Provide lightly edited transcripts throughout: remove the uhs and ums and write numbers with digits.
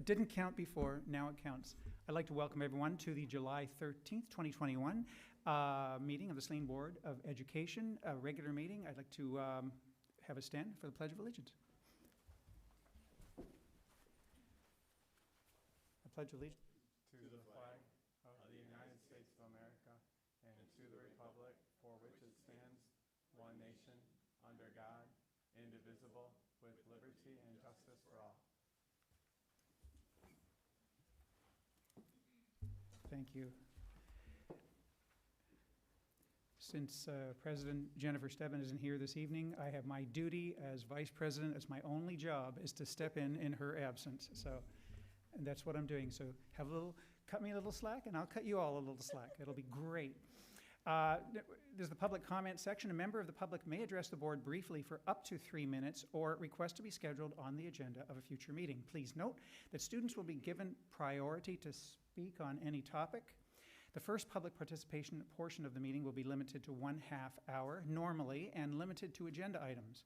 didn't count before, now it counts. I'd like to welcome everyone to the July 13th, 2021 meeting of the Saline Board of Education, a regular meeting. I'd like to have a stand for the Pledge of Allegiance. I pledge allegiance to the flag of the United States of America and to the republic for which it stands, one nation, under God, indivisible, with liberty and justice for all. Thank you. Since President Jennifer Stebbins isn't here this evening, I have my duty as Vice President, as my only job, is to step in her absence. So, and that's what I'm doing. So cut me a little slack, and I'll cut you all a little slack. It'll be great. There's the public comment section. A member of the public may address the board briefly for up to 3 minutes or request to be scheduled on the agenda of a future meeting. Please note that students will be given priority to speak on any topic. The first public participation portion of the meeting will be limited to 1/2 hour normally and limited to agenda items.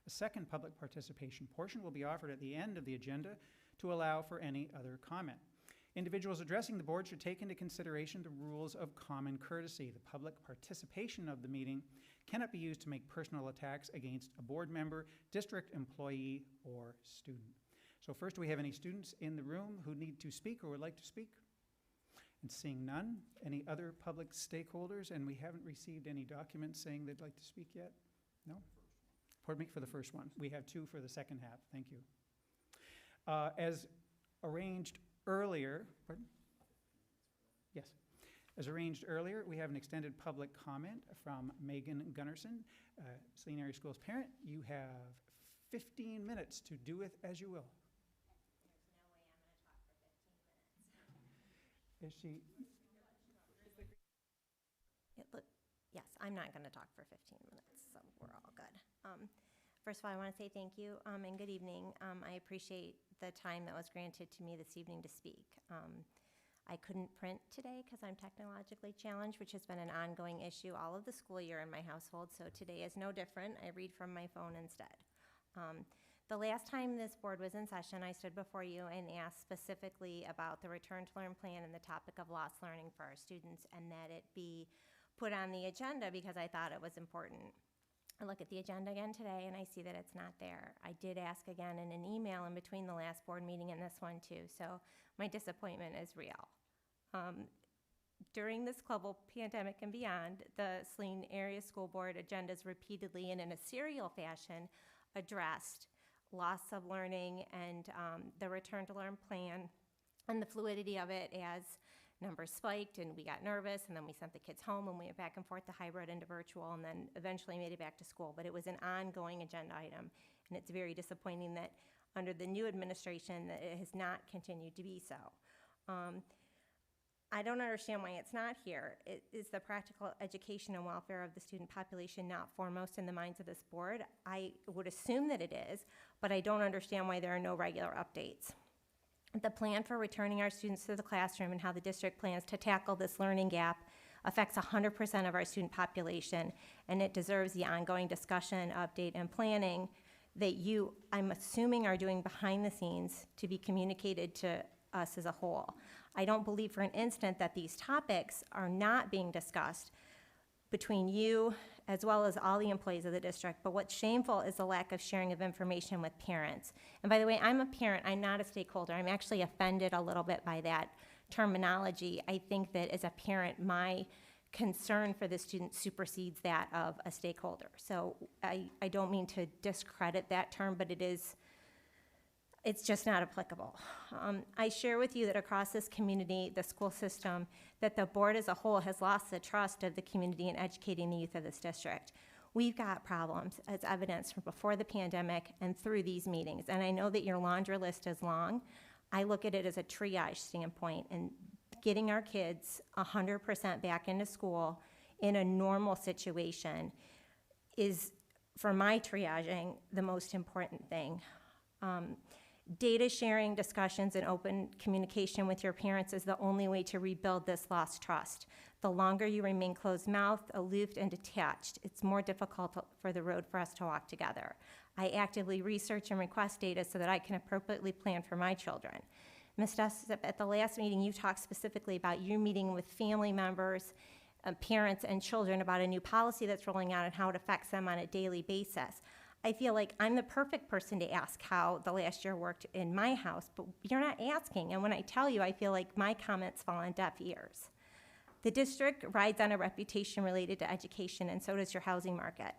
A second public participation portion will be offered at the end of the agenda to allow for any other comment. Individuals addressing the board should take into consideration the rules of common courtesy. The public participation of the meeting cannot be used to make personal attacks against a board member, district employee, or student. So first, do we have any students in the room who need to speak or would like to speak? And seeing none, any other public stakeholders? And we haven't received any documents saying they'd like to speak yet? No? Pardon me, for the first one. We have 2 for the second half. Thank you. As arranged earlier, pardon? Yes. As arranged earlier, we have an extended public comment from Megan Gunnarsson, Saline Area Schools parent. You have 15 minutes to do with as you will. Is she? Yes, I'm not going to talk for 15 minutes, so we're all good. First of all, I want to say thank you and good evening. I appreciate the time that was granted to me this evening to speak. I couldn't print today because I'm technologically challenged, which has been an ongoing issue all of the school year in my household, so today is no different. I read from my phone instead. The last time this board was in session, I stood before you and asked specifically about the Return to Learn plan and the topic of lost learning for our students, and that it be put on the agenda because I thought it was important. I look at the agenda again today and I see that it's not there. I did ask again in an email in between the last board meeting and this one too, so my disappointment is real. During this global pandemic and beyond, the Saline Area School Board agendas repeatedly and in a serial fashion addressed loss of learning and the Return to Learn plan and the fluidity of it as numbers spiked and we got nervous and then we sent the kids home and we went back and forth to hybrid and to virtual and then eventually made it back to school. But it was an ongoing agenda item, and it's very disappointing that under the new administration that it has not continued to be so. I don't understand why it's not here. Is the practical education and welfare of the student population not foremost in the minds of this board? I would assume that it is, but I don't understand why there are no regular updates. The plan for returning our students to the classroom and how the district plans to tackle this learning gap affects 100% of our student population, and it deserves the ongoing discussion, update, and planning that you, I'm assuming, are doing behind the scenes to be communicated to us as a whole. I don't believe for an instant that these topics are not being discussed between you as well as all the employees of the district, but what's shameful is the lack of sharing of information with parents. And by the way, I'm a parent, I'm not a stakeholder. I'm actually offended a little bit by that terminology. I think that as a parent, my concern for the student supersedes that of a stakeholder. So I don't mean to discredit that term, but it's just not applicable. I share with you that across this community, the school system, that the board as a whole has lost the trust of the community in educating the youth of this district. We've got problems, as evidenced from before the pandemic and through these meetings. And I know that your laundry list is long. I look at it as a triage standpoint, and getting our kids 100% back into school in a normal situation is, for my triaging, the most important thing. Data sharing, discussions, and open communication with your parents is the only way to rebuild this lost trust. The longer you remain closed-mouthed, aloof, and detached, it's more difficult for the road for us to walk together. I actively research and request data so that I can appropriately plan for my children. Ms. Jessup, at the last meeting, you talked specifically about you meeting with family members, parents and children about a new policy that's rolling out and how it affects them on a daily basis. I feel like I'm the perfect person to ask how the last year worked in my house, but you're not asking. And when I tell you, I feel like my comments fall on deaf ears. The district rides on a reputation related to education, and so does your housing market.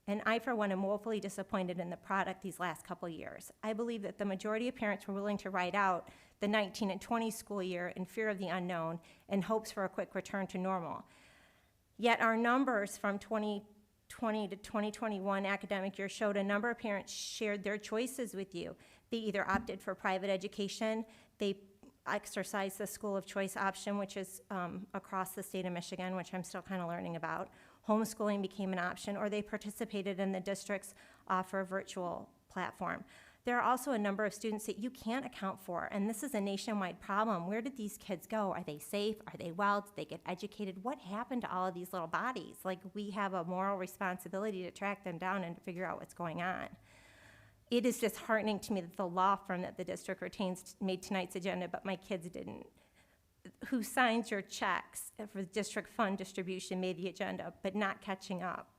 And I, for one, am woefully disappointed in the product these last couple years. I believe that the majority of parents were willing to ride out the 19 and 20 school year in fear of the unknown and hopes for a quick return to normal. Yet our numbers from 2020 to 2021 academic year showed a number of parents shared their choices with you. They either opted for private education, they exercised the school of choice option, which is across the state of Michigan, which I'm still kind of learning about. Homeschooling became an option, or they participated in the district's offer virtual platform. There are also a number of students that you can't account for, and this is a nationwide problem. Where did these kids go? Are they safe? Are they well? Did they get educated? What happened to all of these little bodies? Like, we have a moral responsibility to track them down and to figure out what's going on. It is disheartening to me that the law firm that the district retains made tonight's agenda, but my kids didn't. Who signs your checks for the district fund distribution made the agenda, but not catching up.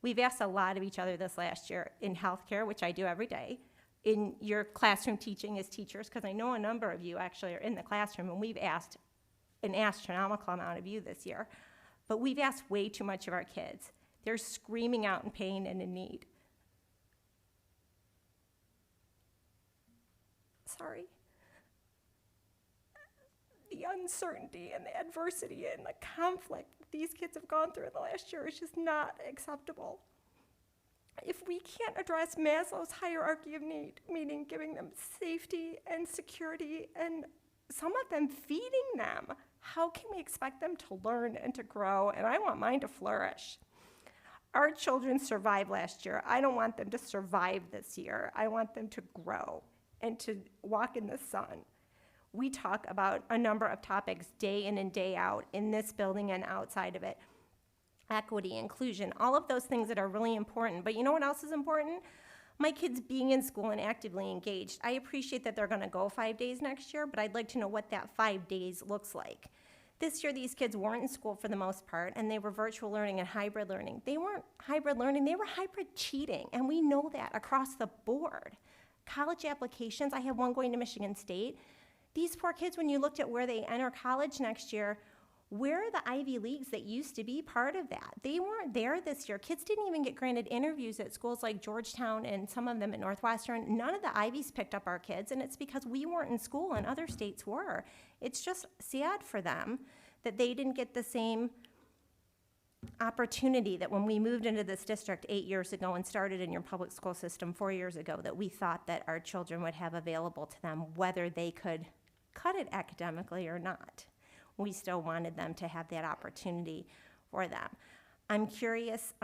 We've asked a lot of each other this last year in healthcare, which I do every day, in your classroom teaching as teachers, because I know a number of you actually are in the classroom, and we've asked an astronomical amount of you this year, but we've asked way too much of our kids. They're screaming out in pain and in need. Sorry. The uncertainty and the adversity and the conflict these kids have gone through in the last year is just not acceptable. If we can't address Maslow's hierarchy of need, meaning giving them safety and security and some of them feeding them, how can we expect them to learn and to grow? And I want mine to flourish. Our children survived last year. I don't want them to survive this year. I want them to grow and to walk in the sun. We talk about a number of topics day in and day out in this building and outside of it. Equity, inclusion, all of those things that are really important. But you know what else is important? My kids being in school and actively engaged. I appreciate that they're going to go 5 days next year, but I'd like to know what that 5 days looks like. This year, these kids weren't in school for the most part, and they were virtual learning and hybrid learning. They weren't hybrid learning, they were hybrid cheating, and we know that across the board. College applications, I have one going to Michigan State. These poor kids, when you looked at where they enter college next year, where are the Ivy Leagues that used to be part of that? They weren't there this year. Kids didn't even get granted interviews at schools like Georgetown and some of them at Northwestern. None of the Ivies picked up our kids, and it's because we weren't in school and other states were. It's just sad for them that they didn't get the same opportunity that when we moved into this district 8 years ago and started in your public school system 4 years ago, that we thought that our children would have available to them, whether they could cut it academically or not. We still wanted them to have that opportunity for them. I'm curious,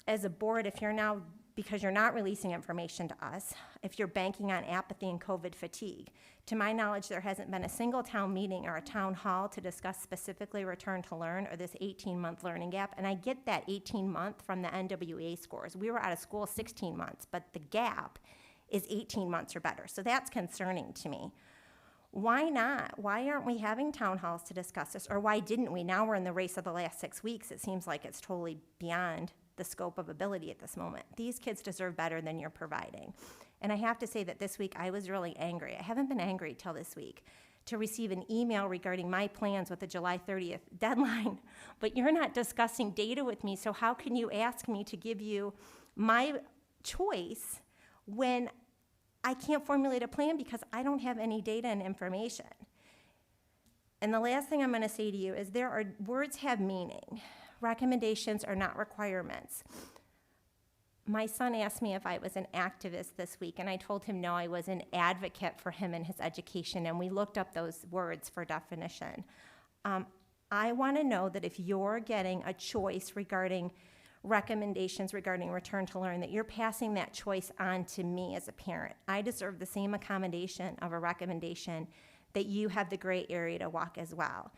as a board, if you're now, because you're not releasing information to us, if you're banking on apathy and COVID fatigue. To my knowledge, there hasn't been a single town meeting or a town hall to discuss specifically return to learn or this 18-month learning gap, and I get that 18-month from the NWA scores. We were out of school 16 months, but the gap is 18 months or better, so that's concerning to me. Why not? Why aren't we having town halls to discuss this? Or why didn't we? Now we're in the race of the last 6 weeks. It seems like it's totally beyond the scope of ability at this moment. These kids deserve better than you're providing. And I have to say that this week I was really angry. I haven't been angry till this week to receive an email regarding my plans with the July 30th deadline, but you're not discussing data with me, so how can you ask me to give you my choice when I can't formulate a plan because I don't have any data and information? And the last thing I'm going to say to you is words have meaning. Recommendations are not requirements. My son asked me if I was an activist this week, and I told him no, I was an advocate for him and his education, and we looked up those words for definition. I want to know that if you're getting a choice regarding recommendations regarding return to learn, that you're passing that choice on to me as a parent. I deserve the same accommodation of a recommendation that you have the gray area to walk as well.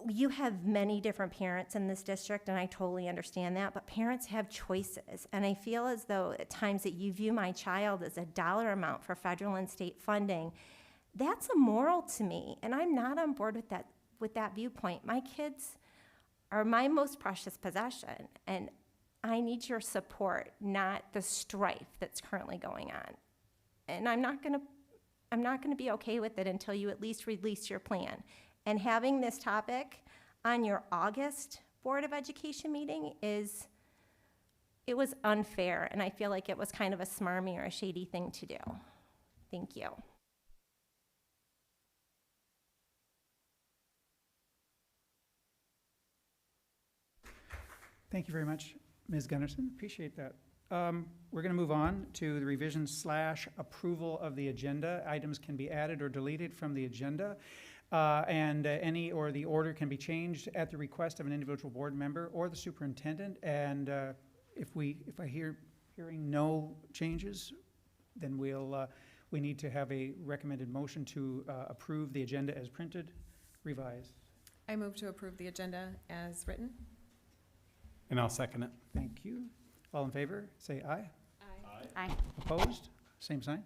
You have many different parents in this district, and I totally understand that, but parents have choices, and I feel as though at times that you view my child as a dollar amount for federal and state funding That's immoral to me, and I'm not on board with that viewpoint. My kids are my most precious possession, and I need your support, not the strife that's currently going on. And I'm not gonna be okay with it until you at least release your plan. And having this topic on your August Board of Education meeting it was unfair, and I feel like it was kind of a smarmy or a shady thing to do. Thank you. Thank you very much, Ms. Gunnarsson. Appreciate that. We're going to move on to the revision / approval of the agenda. Items can be added or deleted from the agenda, and any or the order can be changed at the request of an individual board member or the superintendent. And if I hearing no changes, then we need to have a recommended motion to approve the agenda as printed, revised. I move to approve the agenda as written. And I'll second it. Thank you. All in favor, say aye. Aye. Opposed? Same sign.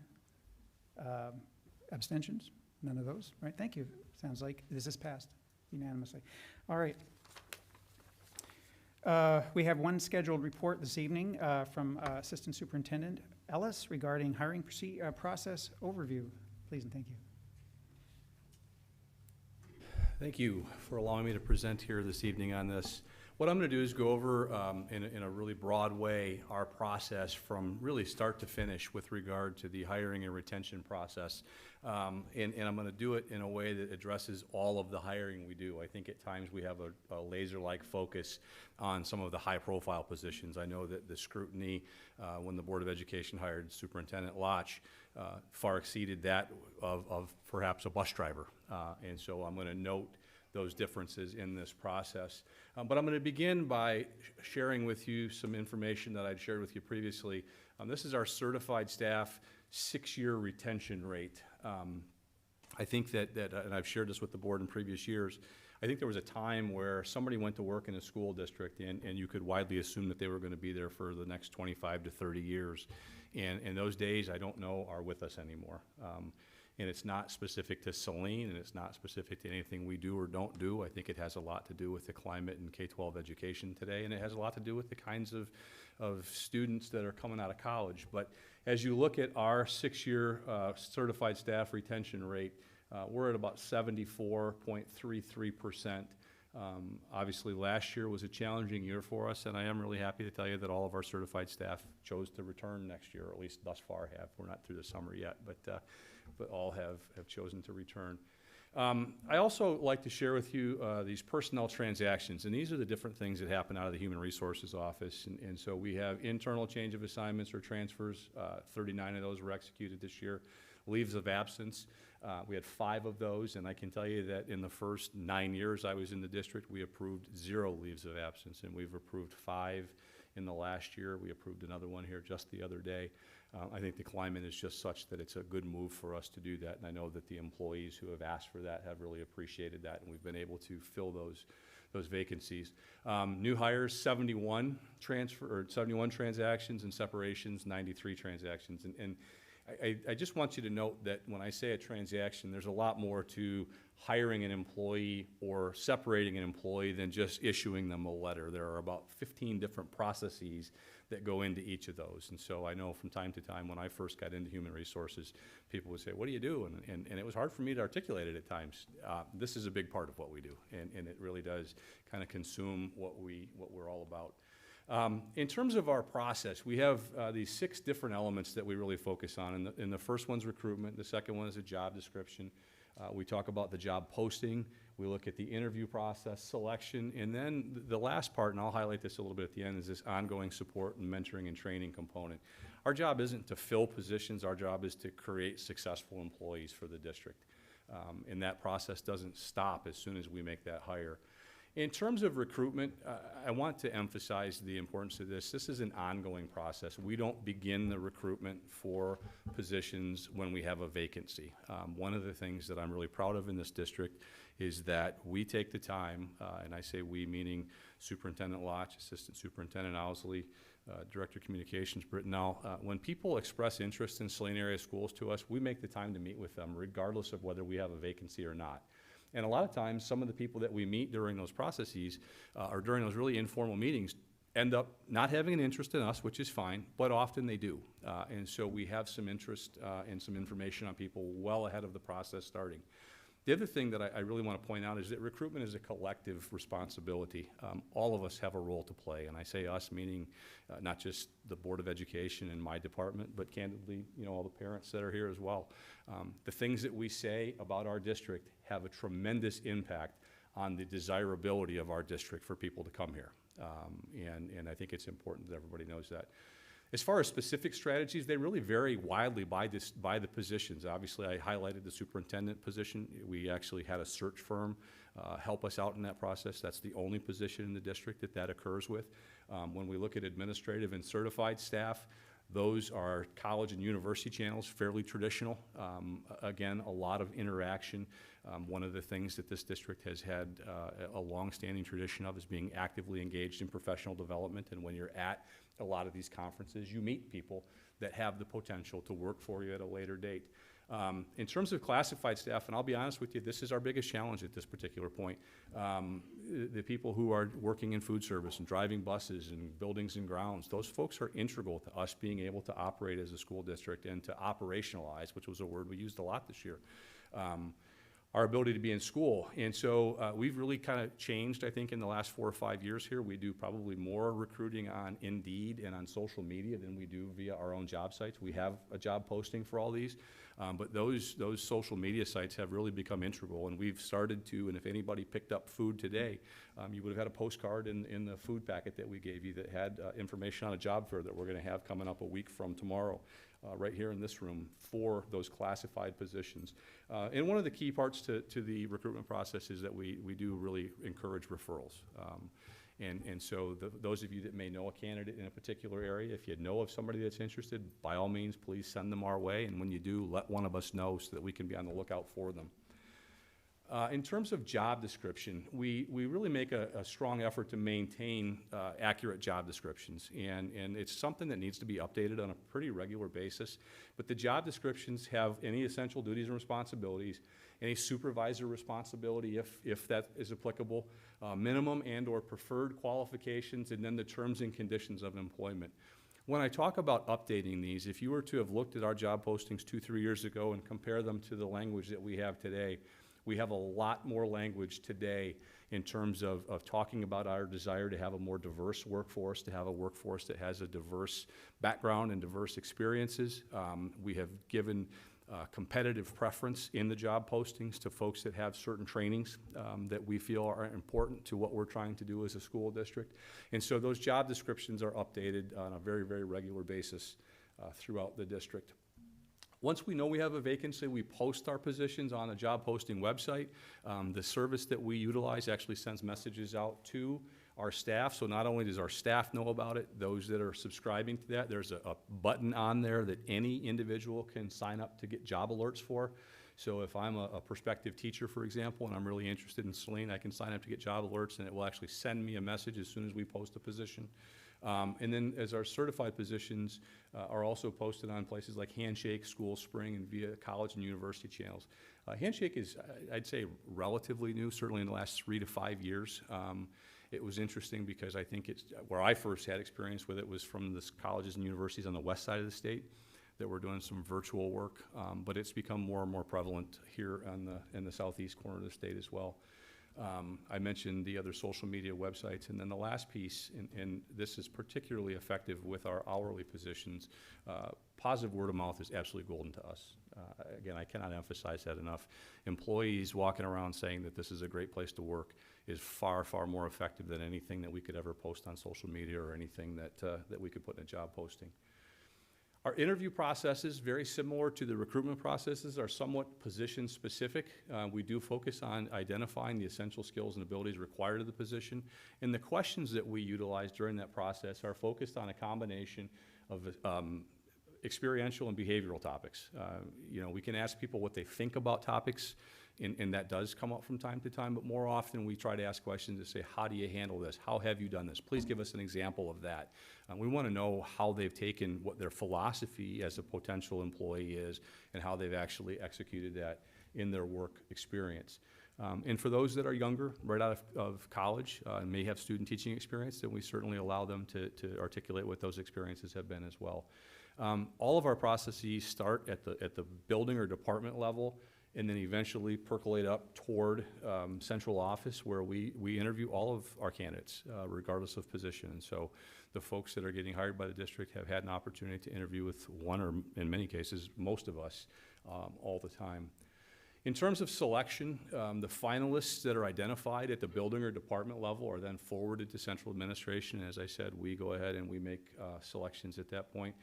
Abstentions? None of those? Right, thank you. Sounds like this is passed unanimously. All right. We have one scheduled report this evening from Assistant Superintendent Ellis regarding hiring process overview. Please and thank you. Thank you for allowing me to present here this evening on this. What I'm going to do is go over in a really broad way our process from really start to finish with regard to the hiring and retention process. And I'm going to do it in a way that addresses all of the hiring we do. I think at times we have a laser-like focus on some of the high-profile positions. I know that the scrutiny when the Board of Education hired Superintendent Lotch far exceeded that of perhaps a bus driver. And so I'm going to note those differences in this process. But I'm going to begin by sharing with you some information that I'd shared with you previously. This is our certified staff 6-year retention rate. I think that, and I've shared this with the board in previous years, I think there was a time where somebody went to work in a school district and you could widely assume that they were going to be there for the next 25 to 30 years. And those days, I don't know, are with us anymore. And it's not specific to Saline, and it's not specific to anything we do or don't do. I think it has a lot to do with the climate in K-12 education today, and it has a lot to do with the kinds of students that are coming out of college. But as you look at our 6-year certified staff retention rate, we're at about 74.33%. Obviously, last year was a challenging year for us, and I am really happy to tell you that all of our certified staff chose to return next year, or at least thus far have. We're not through the summer yet, but all have chosen to return. I also like to share with you these personnel transactions, and these are the different things that happen out of the Human Resources Office. And so we have internal change of assignments or transfers. 39 of those were executed this year. Leaves of absence, we had 5 of those, and I can tell you that in the first 9 years I was in the district, we approved 0 leaves of absence, and we've approved 5 in the last year. We approved another one here just the other day. I think the climate is just such that it's a good move for us to do that, and I know that the employees who have asked for that have really appreciated that, and we've been able to fill those vacancies. New hires, 71 transactions, and separations, 93 transactions. And I just want you to note that when I say a transaction, there's a lot more to hiring an employee or separating an employee than just issuing them a letter. There are about 15 different processes that go into each of those. And so I know from time to time when I first got into human resources, people would say, what do you do? And it was hard for me to articulate it at times. This is a big part of what we do, and it really does kind of consume what we're all about. In terms of our process, we have these 6 different elements that we really focus on. And the first one's recruitment. The second one is a job description. We talk about the job posting. We look at the interview process, selection, and then the last part, and I'll highlight this a little bit at the end, is this ongoing support and mentoring and training component. Our job isn't to fill positions. Our job is to create successful employees for the district. And that process doesn't stop as soon as we make that hire. In terms of recruitment, I want to emphasize the importance of this. This is an ongoing process. We don't begin the recruitment for positions when we have a vacancy. One of the things that I'm really proud of in this district is that we take the time, and I say we meaning Superintendent Lotch, Assistant Superintendent Owsley, Director of Communications Brittenell. When people express interest in Saline area schools to us, we make the time to meet with them regardless of whether we have a vacancy or not. And a lot of times, some of the people that we meet during those processes or during those really informal meetings end up not having an interest in us, which is fine, but often they do. And so we have some interest and some information on people well ahead of the process starting. The other thing that I really want to point out is that recruitment is a collective responsibility. All of us have a role to play, and I say us meaning not just the Board of Education and my department, but candidly, all the parents that are here as well. The things that we say about our district have a tremendous impact on the desirability of our district for people to come here. And I think it's important that everybody knows that. As far as specific strategies, they really vary widely by the positions. Obviously, I highlighted the superintendent position. We actually had a search firm help us out in that process. That's the only position in the district that occurs with. When we look at administrative and certified staff, those are college and university channels, fairly traditional. Again, a lot of interaction. One of the things that this district has had a long-standing tradition of is being actively engaged in professional development. And when you're at a lot of these conferences, you meet people that have the potential to work for you at a later date. In terms of classified staff, and I'll be honest with you, this is our biggest challenge at this particular point. The people who are working in food service and driving buses and buildings and grounds, those folks are integral to us being able to operate as a school district and to operationalize, which was a word we used a lot this year, our ability to be in school. And so we've really kind of changed, I think, in the last 4 or 5 years here. We do probably more recruiting on Indeed and on social media than we do via our own job sites. We have a job posting for all these, but those social media sites have really become integral, and we've started to, and if anybody picked up food today, you would have had a postcard in the food packet that we gave you that had information on a job fair that we're gonna have coming up a week from tomorrow. Right here in this room for those classified positions. And one of the key parts to the recruitment process is that we do really encourage referrals. And so those of you that may know a candidate in a particular area, if you know of somebody that's interested, by all means, please send them our way. And when you do, let one of us know so that we can be on the lookout for them. In terms of job description, we really make a strong effort to maintain accurate job descriptions, and it's something that needs to be updated on a pretty regular basis. But the job descriptions have any essential duties and responsibilities, any supervisor responsibility if that is applicable, minimum and or preferred qualifications, and then the terms and conditions of employment. When I talk about updating these, if you were to have looked at our job postings 2-3 years ago and compare them to the language that we have today, we have a lot more language today in terms of talking about our desire to have a more diverse workforce, to have a workforce that has a diverse background and diverse experiences. We have given competitive preference in the job postings to folks that have certain trainings that we feel are important to what we're trying to do as a school district. And so those job descriptions are updated on a very, very regular basis throughout the district. Once we know we have a vacancy, we post our positions on a job posting website. The service that we utilize actually sends messages out to our staff. So not only does our staff know about it, those that are subscribing to that, there's a button on there that any individual can sign up to get job alerts for. So if I'm a prospective teacher, for example, and I'm really interested in Saline, I can sign up to get job alerts, and it will actually send me a message as soon as we post a position. And then as our certified positions are also posted on places like Handshake, School Spring, and via college and university channels. Handshake is, I'd say, relatively new, certainly in the last 3 to 5 years. It was interesting because I think it's, where I first had experience with it was from the colleges and universities on the west side of the state that were doing some virtual work, but it's become more and more prevalent here in the southeast corner of the state as well. I mentioned the other social media websites, and then the last piece, and this is particularly effective with our hourly positions, positive word of mouth is absolutely golden to us. Again, I cannot emphasize that enough. Employees walking around saying that this is a great place to work is far, far more effective than anything that we could ever post on social media or anything that we could put in a job posting. Our interview processes, very similar to the recruitment processes, are somewhat position specific. We do focus on identifying the essential skills and abilities required of the position. And the questions that we utilize during that process are focused on a combination of experiential and behavioral topics. We can ask people what they think about topics And that does come up from time to time, but more often we try to ask questions to say, how do you handle this? How have you done this? Please give us an example of that. We want to know how they've taken what their philosophy as a potential employee is and how they've actually executed that in their work experience. And for those that are younger, right out of college, and may have student teaching experience, then we certainly allow them to articulate what those experiences have been as well. All of our processes start at the building or department level, and then eventually percolate up toward central office, where we interview all of our candidates, regardless of position. And so the folks that are getting hired by the district have had an opportunity to interview with one, or in many cases, most of us, all the time. In terms of selection, the finalists that are identified at the building or department level are then forwarded to central administration. As I said, we go ahead and we make selections at that point.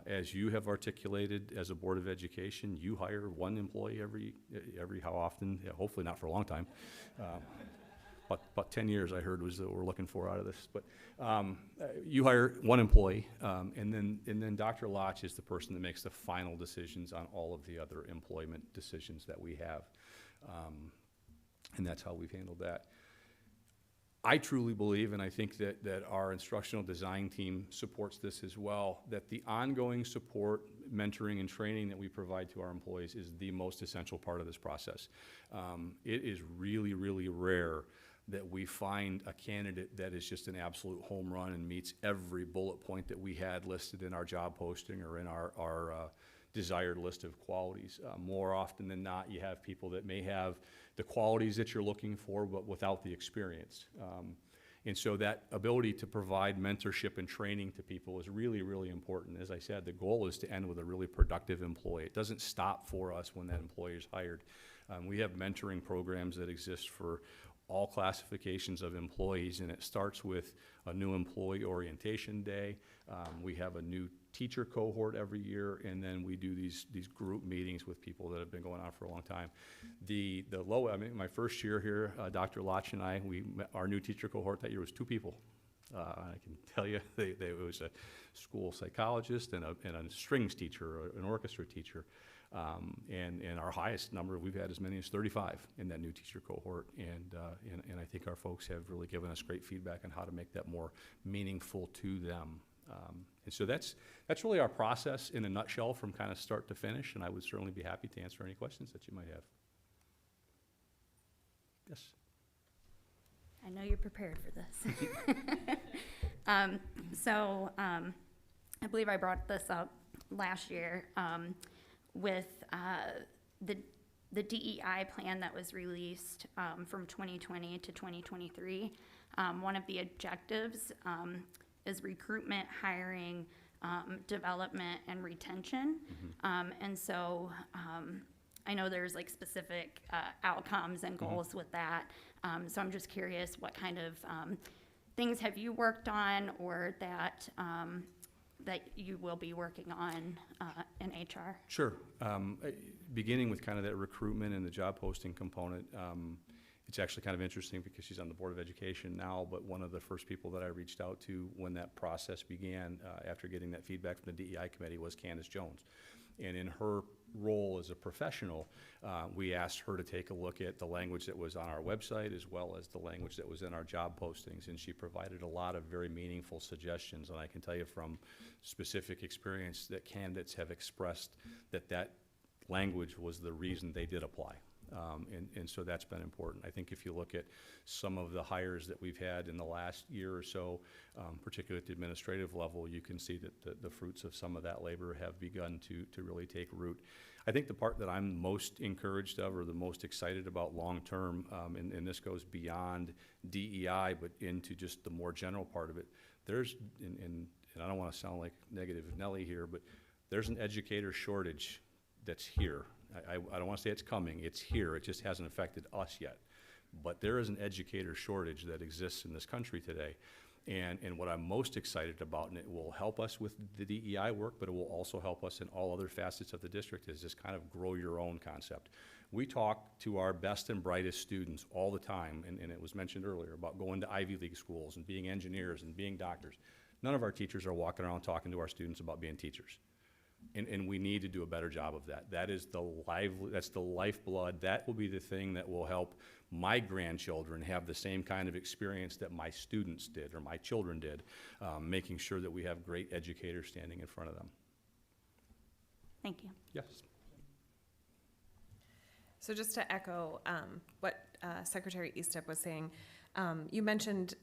As you have articulated as a Board of Education, you hire one employee every how often? Yeah, hopefully not for a long time. But about 10 years I heard was that we're looking for out of this. But you hire one employee, and then Dr. Lotch is the person that makes the final decisions on all of the other employment decisions that we have. And that's how we've handled that. I truly believe, and I think that our instructional design team supports this as well, that the ongoing support, mentoring, and training that we provide to our employees is the most essential part of this process. It is really, really rare that we find a candidate that is just an absolute home run and meets every bullet point that we had listed in our job posting or in our desired list of qualities. More often than not, you have people that may have the qualities that you're looking for, but without the experience. And so that ability to provide mentorship and training to people is really, really important. As I said, the goal is to end with a really productive employee. It doesn't stop for us when that employee is hired. We have mentoring programs that exist for all classifications of employees, and it starts with a new employee orientation day. We have a new teacher cohort every year, and then we do these group meetings with people that have been going on for a long time. My first year here, Dr. Lotch and I, our new teacher cohort that year was 2 people. I can tell you, it was a school psychologist and a strings teacher, an orchestra teacher. And our highest number, we've had as many as 35 in that new teacher cohort. And I think our folks have really given us great feedback on how to make that more meaningful to them. And so that's really our process in a nutshell from kind of start to finish, and I would certainly be happy to answer any questions that you might have. Yes? I know you're prepared for this. I believe I brought this up last year with the DEI plan that was released from 2020 to 2023. One of the objectives is recruitment, hiring, development, and retention. And so I know there's like specific outcomes and goals with that. So I'm just curious, what kind of things have you worked on, or that you will be working on in HR? Sure. Beginning with kind of that recruitment and the job posting component, it's actually kind of interesting because she's on the Board of Education now, but one of the first people that I reached out to when that process began, after getting that feedback from the DEI committee, was Candace Jones. And in her role as a professional, we asked her to take a look at the language that was on our website as well as the language that was in our job postings, and she provided a lot of very meaningful suggestions. And I can tell you from specific experience that candidates have expressed that language was the reason they did apply. And so that's been important. I think if you look at some of the hires that we've had in the last year or so, particularly at the administrative level, you can see that the fruits of some of that labor have begun to really take root. I think the part that I'm most encouraged of, or the most excited about long-term, and this goes beyond DEI, but into just the more general part of it, and I don't want to sound like negative Nelly here, but there's an educator shortage that's here. I don't want to say it's coming, it's here, it just hasn't affected us yet. But there is an educator shortage that exists in this country today. And what I'm most excited about, and it will help us with the DEI work, but it will also help us in all other facets of the district, is this kind of grow your own concept. We talk to our best and brightest students all the time, and it was mentioned earlier about going to Ivy League schools and being engineers and being doctors. None of our teachers are walking around talking to our students about being teachers. And we need to do a better job of that. That's the lifeblood. That will be the thing that will help my grandchildren have the same kind of experience that my students did or my children did, making sure that we have great educators standing in front of them. Thank you. Yes. So just to echo what Secretary Eastep was saying, you mentioned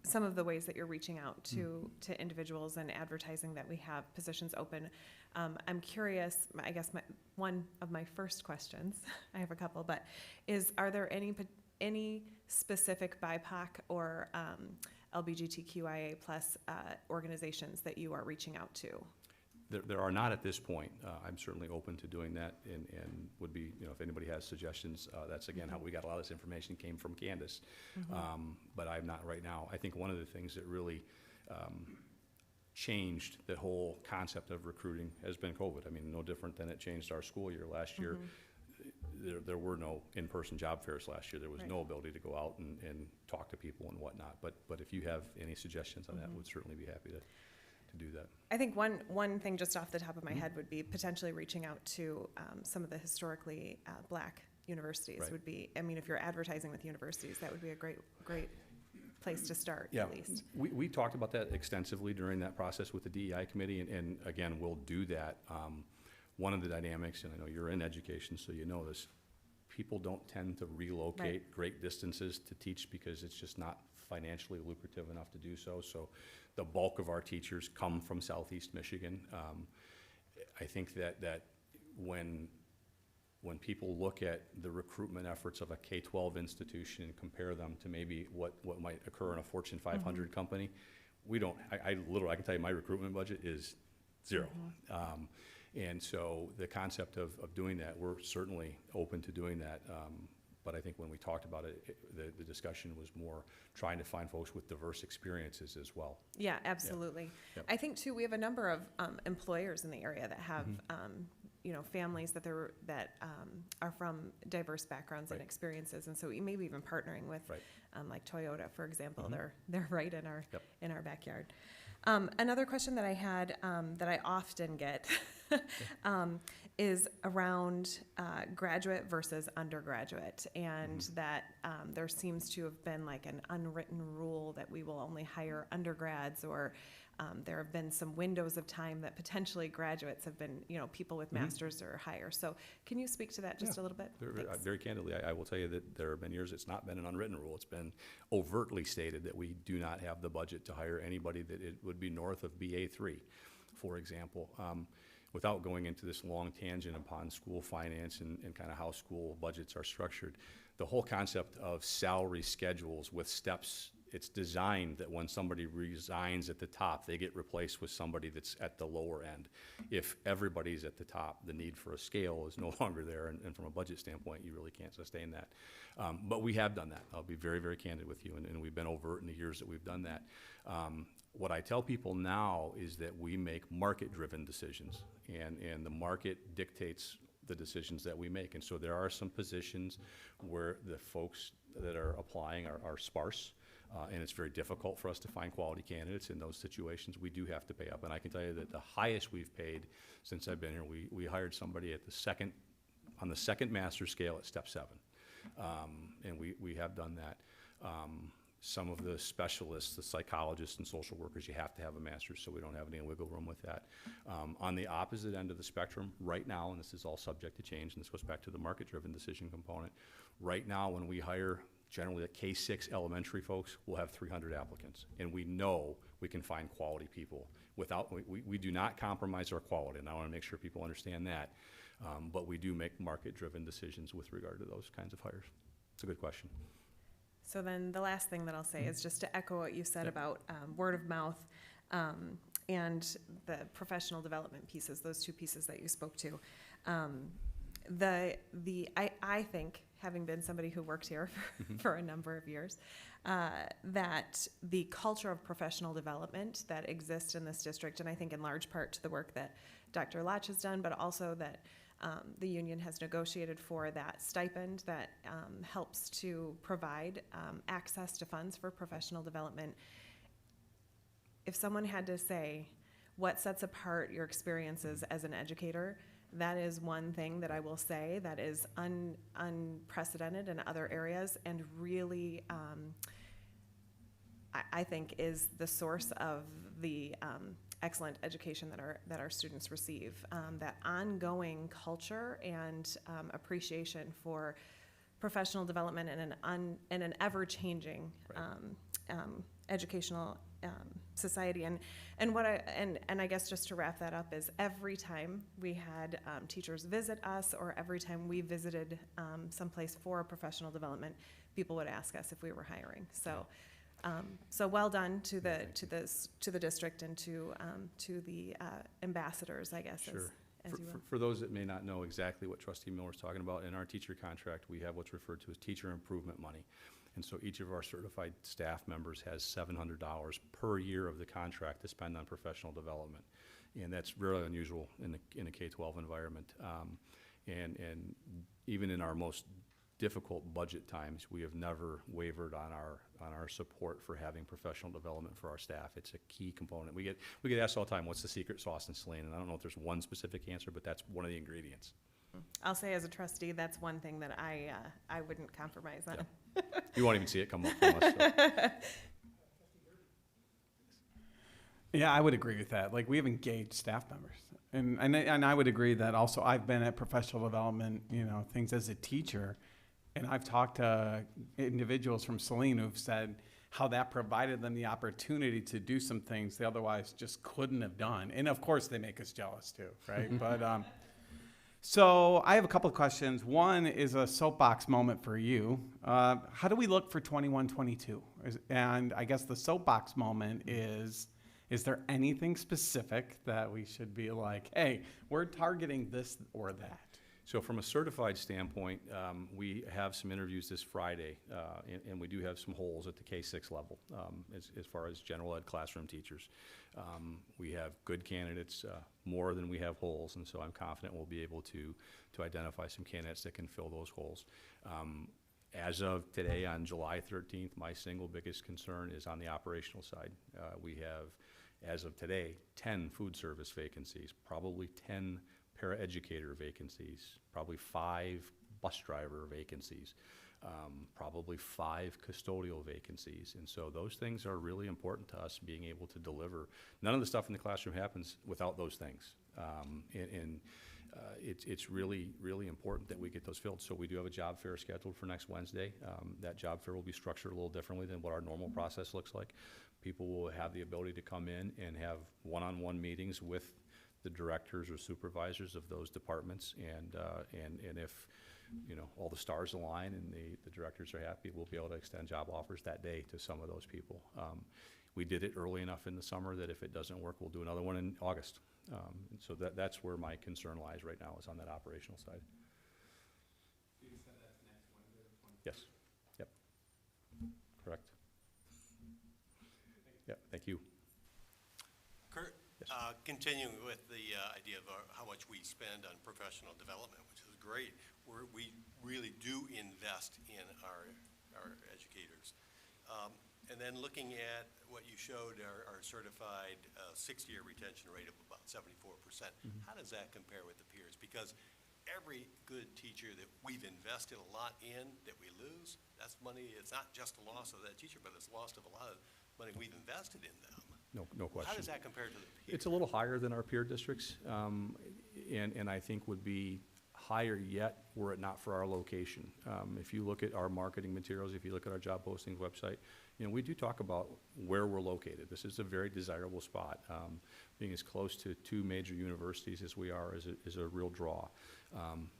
some of the ways that you're reaching out to individuals and advertising that we have positions open. I'm curious, I guess one of my first questions, I have a couple, but are there any specific BIPOC or LGBTQIA plus organizations that you are reaching out to? There are not at this point. I'm certainly open to doing that and would be, if anybody has suggestions, that's again how we got a lot of this information came from Candace. But I'm not right now. I think one of the things that really changed the whole concept of recruiting has been COVID. I mean, no different than it changed our school year. Last year, there were no in-person job fairs last year. There was no ability to go out and talk to people and whatnot. But if you have any suggestions on that, would certainly be happy to do that. I think one thing just off the top of my head would be potentially reaching out to some of the historically black universities. Right. Would be, I mean, if you're advertising with universities, that would be a great place to start, at least. We talked about that extensively during that process with the DEI committee, and again, we'll do that. One of the dynamics, and I know you're in education, so you know this, people don't tend to relocate great distances to teach because it's just not financially lucrative enough to do so. So the bulk of our teachers come from Southeast Michigan. I think that when people look at the recruitment efforts of a K-12 institution and compare them to maybe what might occur in a Fortune 500 company, I can tell you my recruitment budget is zero. And so the concept of doing that, we're certainly open to doing that. But I think when we talked about it, the discussion was more trying to find folks with diverse experiences as well. Yeah, absolutely. Yep. I think too, we have a number of employers in the area that have families that are from diverse backgrounds and experiences, and so we maybe even partnering with like Toyota, for example. They're right in our backyard. Another question that I had that I often get is around graduate versus undergraduate, and that there seems to have been like an unwritten rule that we will only hire undergrads, or there have been some windows of time that potentially graduates have been, people with masters or higher. So can you speak to that just a little bit? Very candidly, I will tell you that there have been years it's not been an unwritten rule. It's been overtly stated that we do not have the budget to hire anybody that it would be north of BA3, for example. Without going into this long tangent upon school finance and kind of how school budgets are structured, the whole concept of salary schedules with steps, it's designed that when somebody resigns at the top, they get replaced with somebody that's at the lower end. If everybody's at the top, the need for a scale is no longer there, and from a budget standpoint, you really can't sustain that. But we have done that. I'll be very, very candid with you, and we've been overt in the years that we've done that. What I tell people now is that we make market-driven decisions, and the market dictates the decisions that we make. And so there are some positions where the folks that are applying are sparse, and it's very difficult for us to find quality candidates in those situations. We do have to pay up, and I can tell you that the highest we've paid since I've been here, we hired somebody on the second master scale at step 7, and we have done that. Some of the specialists, the psychologists and social workers, you have to have a master's, so we don't have any wiggle room with that. On the opposite end of the spectrum, right now, and this is all subject to change, and this goes back to the market-driven decision component, right now when we hire generally the K-6 elementary folks, we'll have 300 applicants, and we know we can find quality people. We do not compromise our quality, and I want to make sure people understand that, but we do make market-driven decisions with regard to those kinds of hires. It's a good question. So then the last thing that I'll say is just to echo what you said about word of mouth and the professional development pieces, those two pieces that you spoke to. I think, having been somebody who worked here for a number of years, that the culture of professional development that exists in this district, and I think in large part to the work that Dr. Lotch has done, but also that the union has negotiated for that stipend that helps to provide access to funds for professional development. If someone had to say, what sets apart your experiences as an educator. That is one thing that I will say that is unprecedented in other areas, and really, I think is the source of the excellent education that our students receive. That ongoing culture and appreciation for professional development in an ever-changing educational society. And I guess just to wrap that up is every time we had teachers visit us, or every time we visited someplace for professional development, people would ask us if we were hiring. So so well done to the district and to the ambassadors, I guess. Sure. As you will. For those that may not know exactly what Trustee Miller's talking about, in our teacher contract, we have what's referred to as teacher improvement money. And so each of our certified staff members has $700 per year of the contract to spend on professional development. And that's really unusual in a K-12 environment. And even in our most difficult budget times, we have never wavered on our support for having professional development for our staff. It's a key component. We get asked all the time, what's the secret sauce in Saline? And I don't know if there's one specific answer, but that's one of the ingredients. I'll say as a trustee, that's one thing that I wouldn't compromise on. Yeah. You won't even see it come up from us. So. Yeah, I would agree with that. Like, we have engaged staff members. And I would agree that also I've been at professional development, things as a teacher, and I've talked to individuals from Saline who've said how that provided them the opportunity to do some things they otherwise just couldn't have done. And of course they make us jealous too, right? But so I have a couple of questions. One is a soapbox moment for you. How do we look for 21-22? And I guess the soapbox moment is there anything specific that we should be like, hey, we're targeting this or that? So from a certified standpoint, we have some interviews this Friday, and we do have some holes at the K-6 level as far as general ed classroom teachers. We have good candidates, more than we have holes, and so I'm confident we'll be able to identify some candidates that can fill those holes. As of today, on July 13th, my single biggest concern is on the operational side. We have, as of today, 10 food service vacancies, probably 10 paraeducator vacancies, probably 5 bus driver vacancies, probably 5 custodial vacancies. And so those things are really important to us, being able to deliver. None of the stuff in the classroom happens without those things. It's really, really important that we get those filled. So we do have a job fair scheduled for next Wednesday. That job fair will be structured a little differently than what our normal process looks like. People will have the ability to come in and have one-on-one meetings with the directors or supervisors of those departments, and if all the stars align and the directors are happy, we'll be able to extend job offers that day to some of those people. We did it early enough in the summer that if it doesn't work, we'll do another one in August. And so that's where my concern lies right now, is on that operational side. You said that's next Wednesday. Yes. Yep. Correct. Yep. Thank you. Kurt, Yes. continuing with the idea of how much we spend on professional development, which is great. We really do invest in our educators. And then looking at what you showed, our certified 6-year retention rate of about 74%. Mm-hmm. How does that compare with the peers? Because every good teacher that we've invested a lot in that we lose, that's money. It's not just a loss of that teacher, but it's loss of a lot of money we've invested in them. No question. How does that compare to the peers? It's a little higher than our peer districts, and I think would be higher yet were it not for our location. If you look at our marketing materials, if you look at our job postings website, we do talk about where we're located. This is a very desirable spot. Being as close to 2 major universities as we are is a real draw.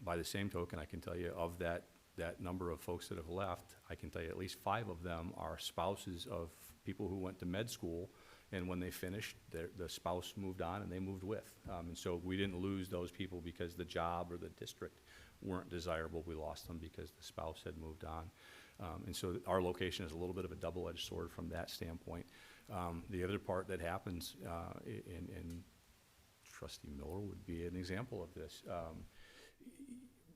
By the same token, I can tell you of that number of folks that have left, I can tell you at least 5 of them are spouses of people who went to med school, and when they finished, the spouse moved on and they moved with. And so we didn't lose those people because the job or the district weren't desirable. We lost them because the spouse had moved on. And so our location is a little bit of a double-edged sword from that standpoint. The other part that happens, and Trustee Miller would be an example of this,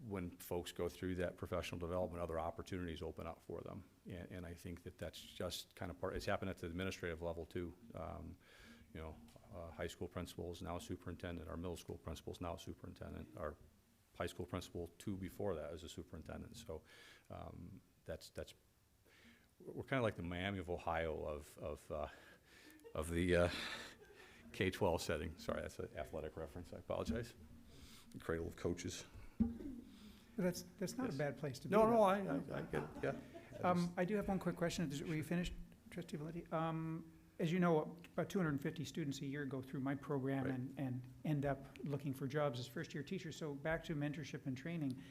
when folks go through that professional development, other opportunities open up for them. And I think that's just kind of part, it's happened at the administrative level too. high school principal is now superintendent, our middle school principal is now superintendent, our high school principal, 2 before that, was a superintendent. So we're kind of like the Miami of Ohio of the K-12 setting. Sorry, that's an athletic reference. I apologize. The cradle of coaches. That's not Yes. a bad place to be. No, though. no, I get it. Yeah. I do have one quick question. Were you finished, Trustee Valenti? As you know, about 250 students a year go through my program Right. and end up looking for jobs as first-year teachers. So back to mentorship and training.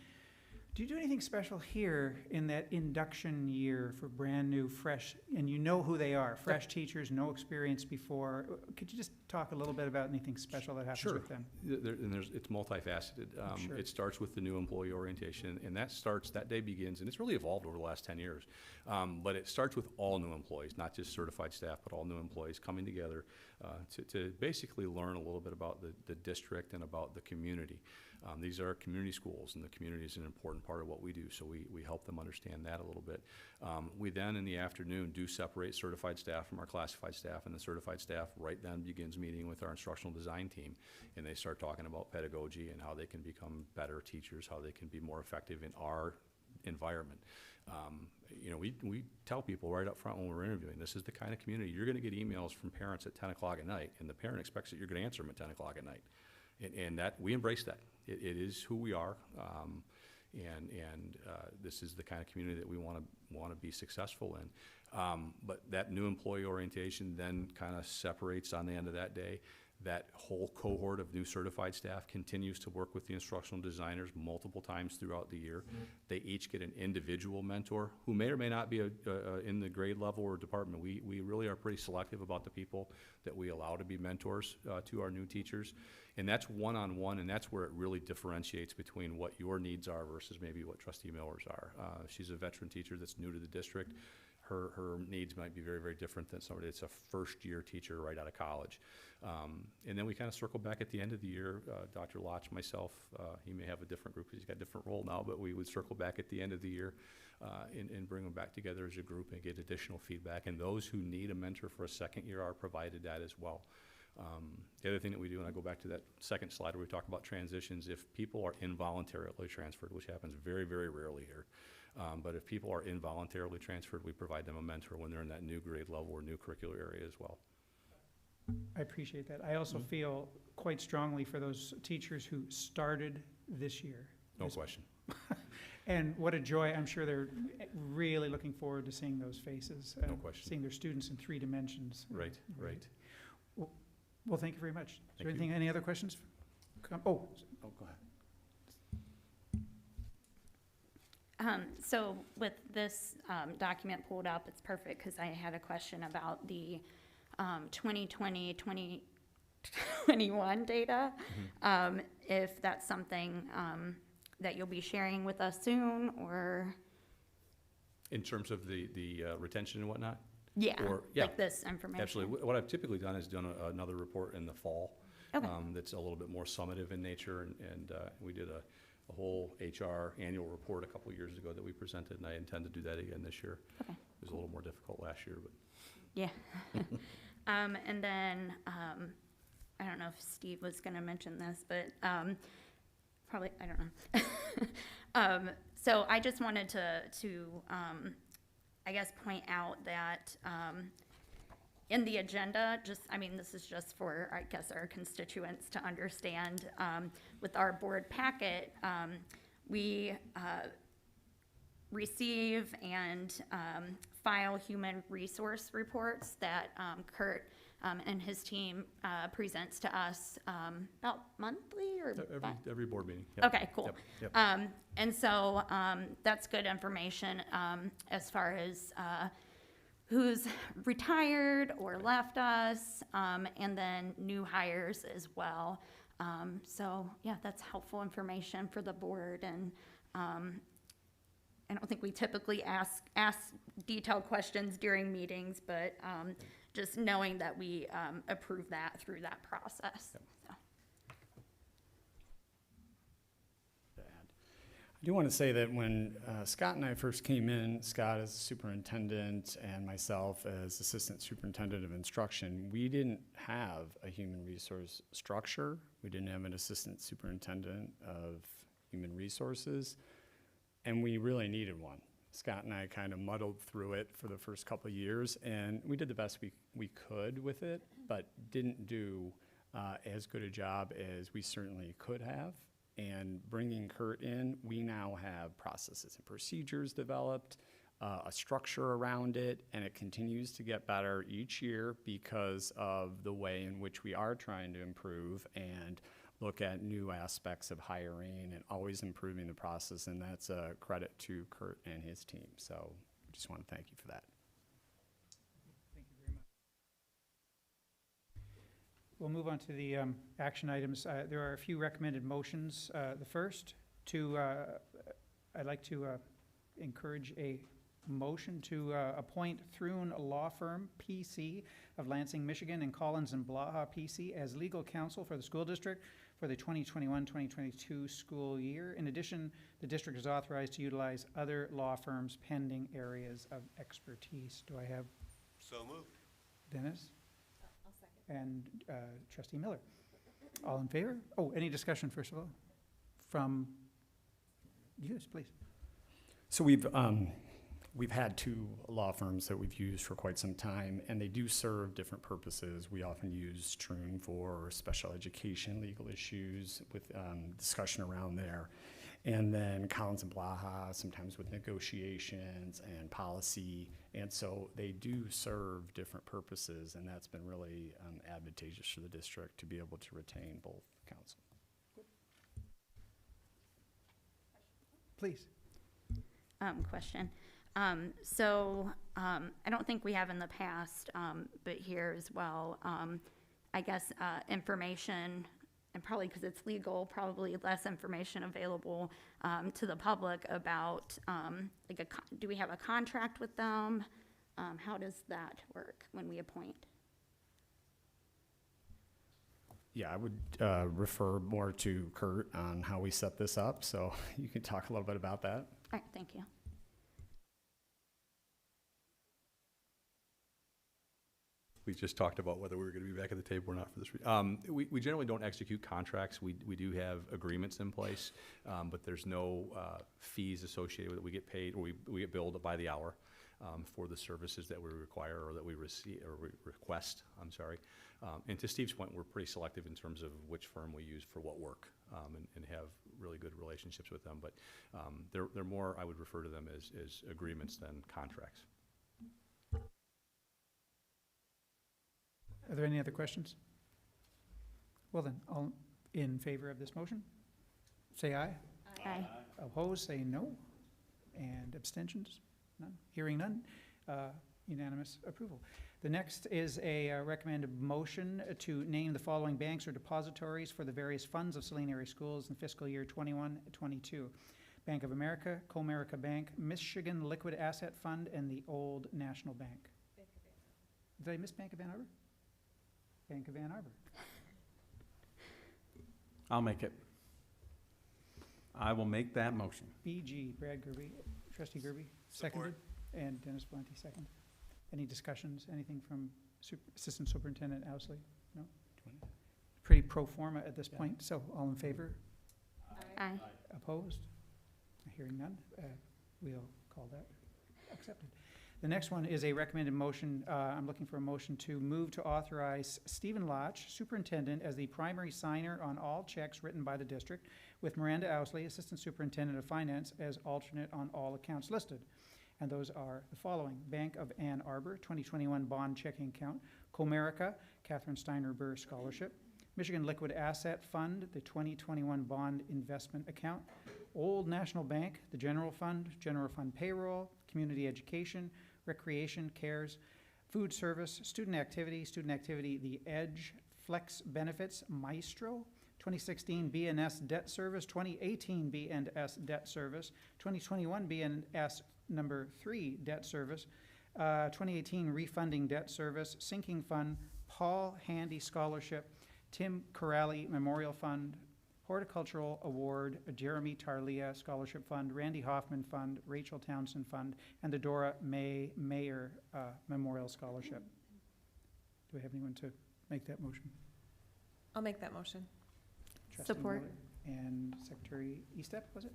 Do you do anything special here in that induction year for brand-new, fresh, and you know who they are, fresh teachers, no experience before? Could you just talk a little bit about anything special that happens Sure. with them? It's multifaceted. Sure. It starts with the new employee orientation, and that day begins, and it's really evolved over the last 10 years. But it starts with all new employees, not just certified staff, but all new employees coming together to basically learn a little bit about the district and about the community. These are community schools, and the community is an important part of what we do, so we help them understand that a little bit. We then, in the afternoon, do separate certified staff from our classified staff, and the certified staff right then begins meeting with our instructional design team, and they start talking about pedagogy and how they can become better teachers, how they can be more effective in our environment. We tell people right up front when we're interviewing, this is the kind of community, you're gonna get emails from parents at 10 o'clock at night, and the parent expects that you're gonna answer them at 10 o'clock at night. And that, we embrace that. It is who we are, and this is the kind of community that we want to be successful in. But that new employee orientation then kind of separates on the end of that day. That whole cohort of new certified staff continues to work with the instructional designers multiple times throughout the year. They each get an individual mentor who may or may not be in the grade level or department. We really are pretty selective about the people that we allow to be mentors to our new teachers. And that's one-on-one, and that's where it really differentiates between what your needs are versus maybe what Trustee Miller's are. She's a veteran teacher that's new to the district. Her needs might be very, very different than somebody that's a first-year teacher right out of college. And then we kind of circle back at the end of the year. Dr. Lotch, myself, he may have a different group because he's got a different role now, but we would circle back at the end of the year and bring them back together as a group and get additional feedback. And those who need a mentor for a second year are provided that as well. The other thing that we do, and I go back to that second slide where we talk about transitions, if people are involuntarily transferred, which happens very, very rarely here, but if people are involuntarily transferred, we provide them a mentor when they're in that new grade level or new curricular area as well. I appreciate that. I also feel quite strongly for those teachers who started this year. No question. And what a joy. I'm sure they're really looking forward to seeing those faces. No question. Seeing their students in 3 dimensions. Right, right. Well, thank you very much. Is there Thank you. any other questions? Oh, go ahead. So with this document pulled up, it's perfect because I had a question about the 2020, 2021 data. If that's something that you'll be sharing with us soon, or? In terms of the retention and whatnot? Yeah, Or- like this information. Absolutely. What I've typically done is done another report in the fall. Okay. That's a little bit more summative in nature, and we did a whole HR annual report a couple years ago that we presented, and I intend to do that again this year. Okay. It was a little more difficult last year, but. Yeah. And then, I don't know if Steve was gonna mention this, but, probably, I don't know. So I just wanted to I guess point out that, in the agenda, this is just for, I guess, our constituents to understand, with our board packet, we, receive and file human resource reports that Kurt and his team presents to us about monthly or Every board meeting. Yep. Okay, cool. Yep. And so that's good information as far as who's retired or left us, and then new hires as well. So yeah, that's helpful information for the board, and I don't think we typically ask detailed questions during meetings, but just knowing that we approve that through that process. Yep. So. I do want to say that when Scott and I first came in, Scott as superintendent and myself as assistant superintendent of instruction, we didn't have a human resource structure. We didn't have an assistant superintendent of human resources, and we really needed one. Scott and I kind of muddled through it for the first couple of years, and we did the best we could with it, but didn't do as good a job as we certainly could have. And bringing Kurt in, we now have processes and procedures developed, a structure around it, and it continues to get better each year because of the way in which we are trying to improve and look at new aspects of hiring and always improving the process, and that's a credit to Kurt and his team. So I just want to thank you for that. Thank you very much. We'll move on to the action items. There are a few recommended motions. The first, I'd like to encourage a motion to appoint Thrun Law Firm, PC, of Lansing, Michigan, and Collins and Blaha, PC, as legal counsel for the school district for the 2021-2022 school year. In addition, the district is authorized to utilize other law firms pending areas of expertise. Do I have So moved. Dennis? And Trustee Miller. All in favor? Oh, any discussion, first of all? From, yes, please. So we've had two law firms that we've used for quite some time, and they do serve different purposes. We often use Troon for special education legal issues with discussion around there. And then Collins and Blaha, sometimes with negotiations and policy. And so they do serve different purposes, and that's been really advantageous for the district to be able to retain both counsel. Please. Question. I don't think we have in the past, but here as well, I guess, information, and probably because it's legal, probably less information available to the public about, do we have a contract with them? How does that work when we appoint? Yeah, I would refer more to Kurt on how we set this up, so you can talk a little bit about that. All right, thank you. We just talked about whether we were going to be back at the table or not for this. We generally don't execute contracts. We do have agreements in place, but there's no fees associated with it. We get paid, or we get billed by the hour for the services that we require or that we receive or request. I'm sorry. And to Steve's point, we're pretty selective in terms of which firm we use for what work, and have really good relationships with them. But they're more, I would refer to them as agreements than contracts. Are there any other questions? Well then, all in favor of this motion, say aye. Aye. Opposed, say no. And abstentions? None. Hearing none, unanimous approval. The next is a recommended motion to name the following banks or depositories for the various funds of Saline area schools in fiscal year 21-22. Bank of America, Comerica Bank, Michigan Liquid Asset Fund, and the Old National Bank. Did I miss Bank of Ann Arbor? Bank of Ann Arbor. I'll make it. I will make that motion. BG, Brad Gerby, Trustee Gerby, seconded, and Dennis Valenti, second. Any discussions, anything from Assistant Superintendent Owsley? No? Pretty pro forma at this point, so all in favor? Aye. Opposed? Hearing none, we'll call that accepted. The next one is a recommended motion. I'm looking for a motion to move to authorize Stephen Lotch, Superintendent, as the primary signer on all checks written by the district, with Miranda Owsley, Assistant Superintendent of Finance, as alternate on all accounts listed. And those are the following: Bank of Ann Arbor, 2021 bond checking account; Comerica, Catherine Steiner Burr Scholarship; Michigan Liquid Asset Fund, the 2021 bond investment account; Old National Bank, the general fund payroll; community education, recreation, CARES, food service, student activity, the EDGE, Flex Benefits, Maestro, 2016 BNS Debt Service, 2018 BNS Debt Service, 2021 BNS number 3 Debt Service, 2018 Refunding Debt Service, Sinking Fund, Paul Handy Scholarship, Tim Corrali Memorial Fund, Horticultural Award, Jeremy Tarlia Scholarship Fund, Randy Hoffman Fund, Rachel Townsend Fund, and the Dora May Mayer Memorial Scholarship. Do we have anyone to make that motion? I'll make that motion. Trustee Support. Miller and Secretary Eastep, was it?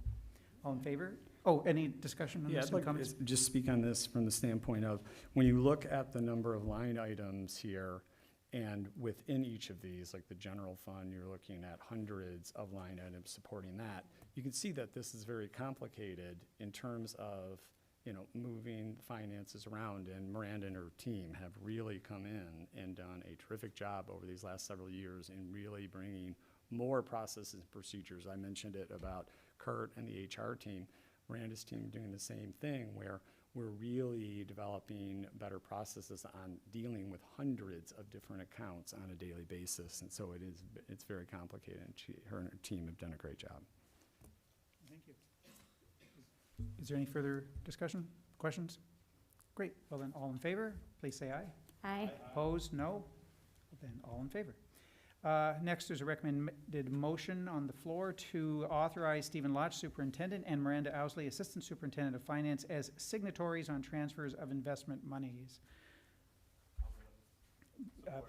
All in favor? Oh, any discussion on Yeah, this, I'd any like comments? to just speak on this from the standpoint of, when you look at the number of line items here, and within each of these, like the general fund, you're looking at hundreds of line items supporting that. You can see that this is very complicated in terms of, moving finances around, and Miranda and her team have really come in and done a terrific job over these last several years in really bringing more processes and procedures. I mentioned it about Kurt and the HR team. Miranda's team doing the same thing, where we're really developing better processes on dealing with hundreds of different accounts on a daily basis. And so it's very complicated, and her and her team have done a great job. Thank you. Is there any further discussion, questions? Great, well then, all in favor, please say aye. Aye. Opposed, no? Then all in favor. Next, there's a recommended motion on the floor to authorize Stephen Lodge, Superintendent, and Miranda Owsley, Assistant Superintendent of Finance, as signatories on transfers of investment monies.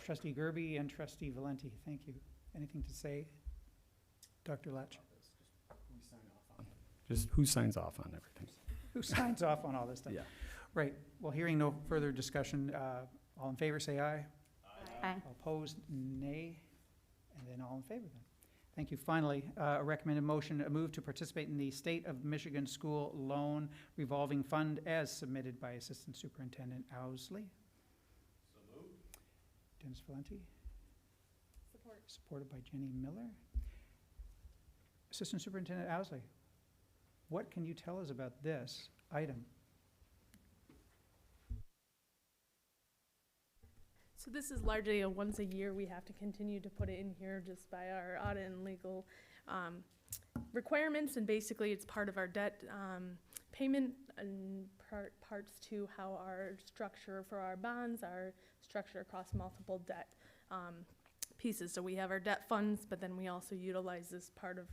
Trustee Gerby and Trustee Valenti, thank you. Anything to say? Dr. Latch? Just who signs off on everything? Who signs off on all this stuff? Yeah. Right, well, hearing no further discussion, all in favor, say aye. Aye. All opposed, nay. And then all in favor then. Thank you. Finally, a recommended motion, a move to participate in the State of Michigan School Loan Revolving Fund as submitted by Assistant Superintendent Owsley. So moved. Dennis Valenti. Support. Supported by Jenny Miller. Assistant Superintendent Owsley, what can you tell us about this item? So this is largely a once a year, we have to continue to put it in here just by our audit and legal requirements, and basically it's part of our debt payment and parts to how our structure for our bonds are structured across multiple debt pieces. So we have our debt funds, but then we also utilize this part of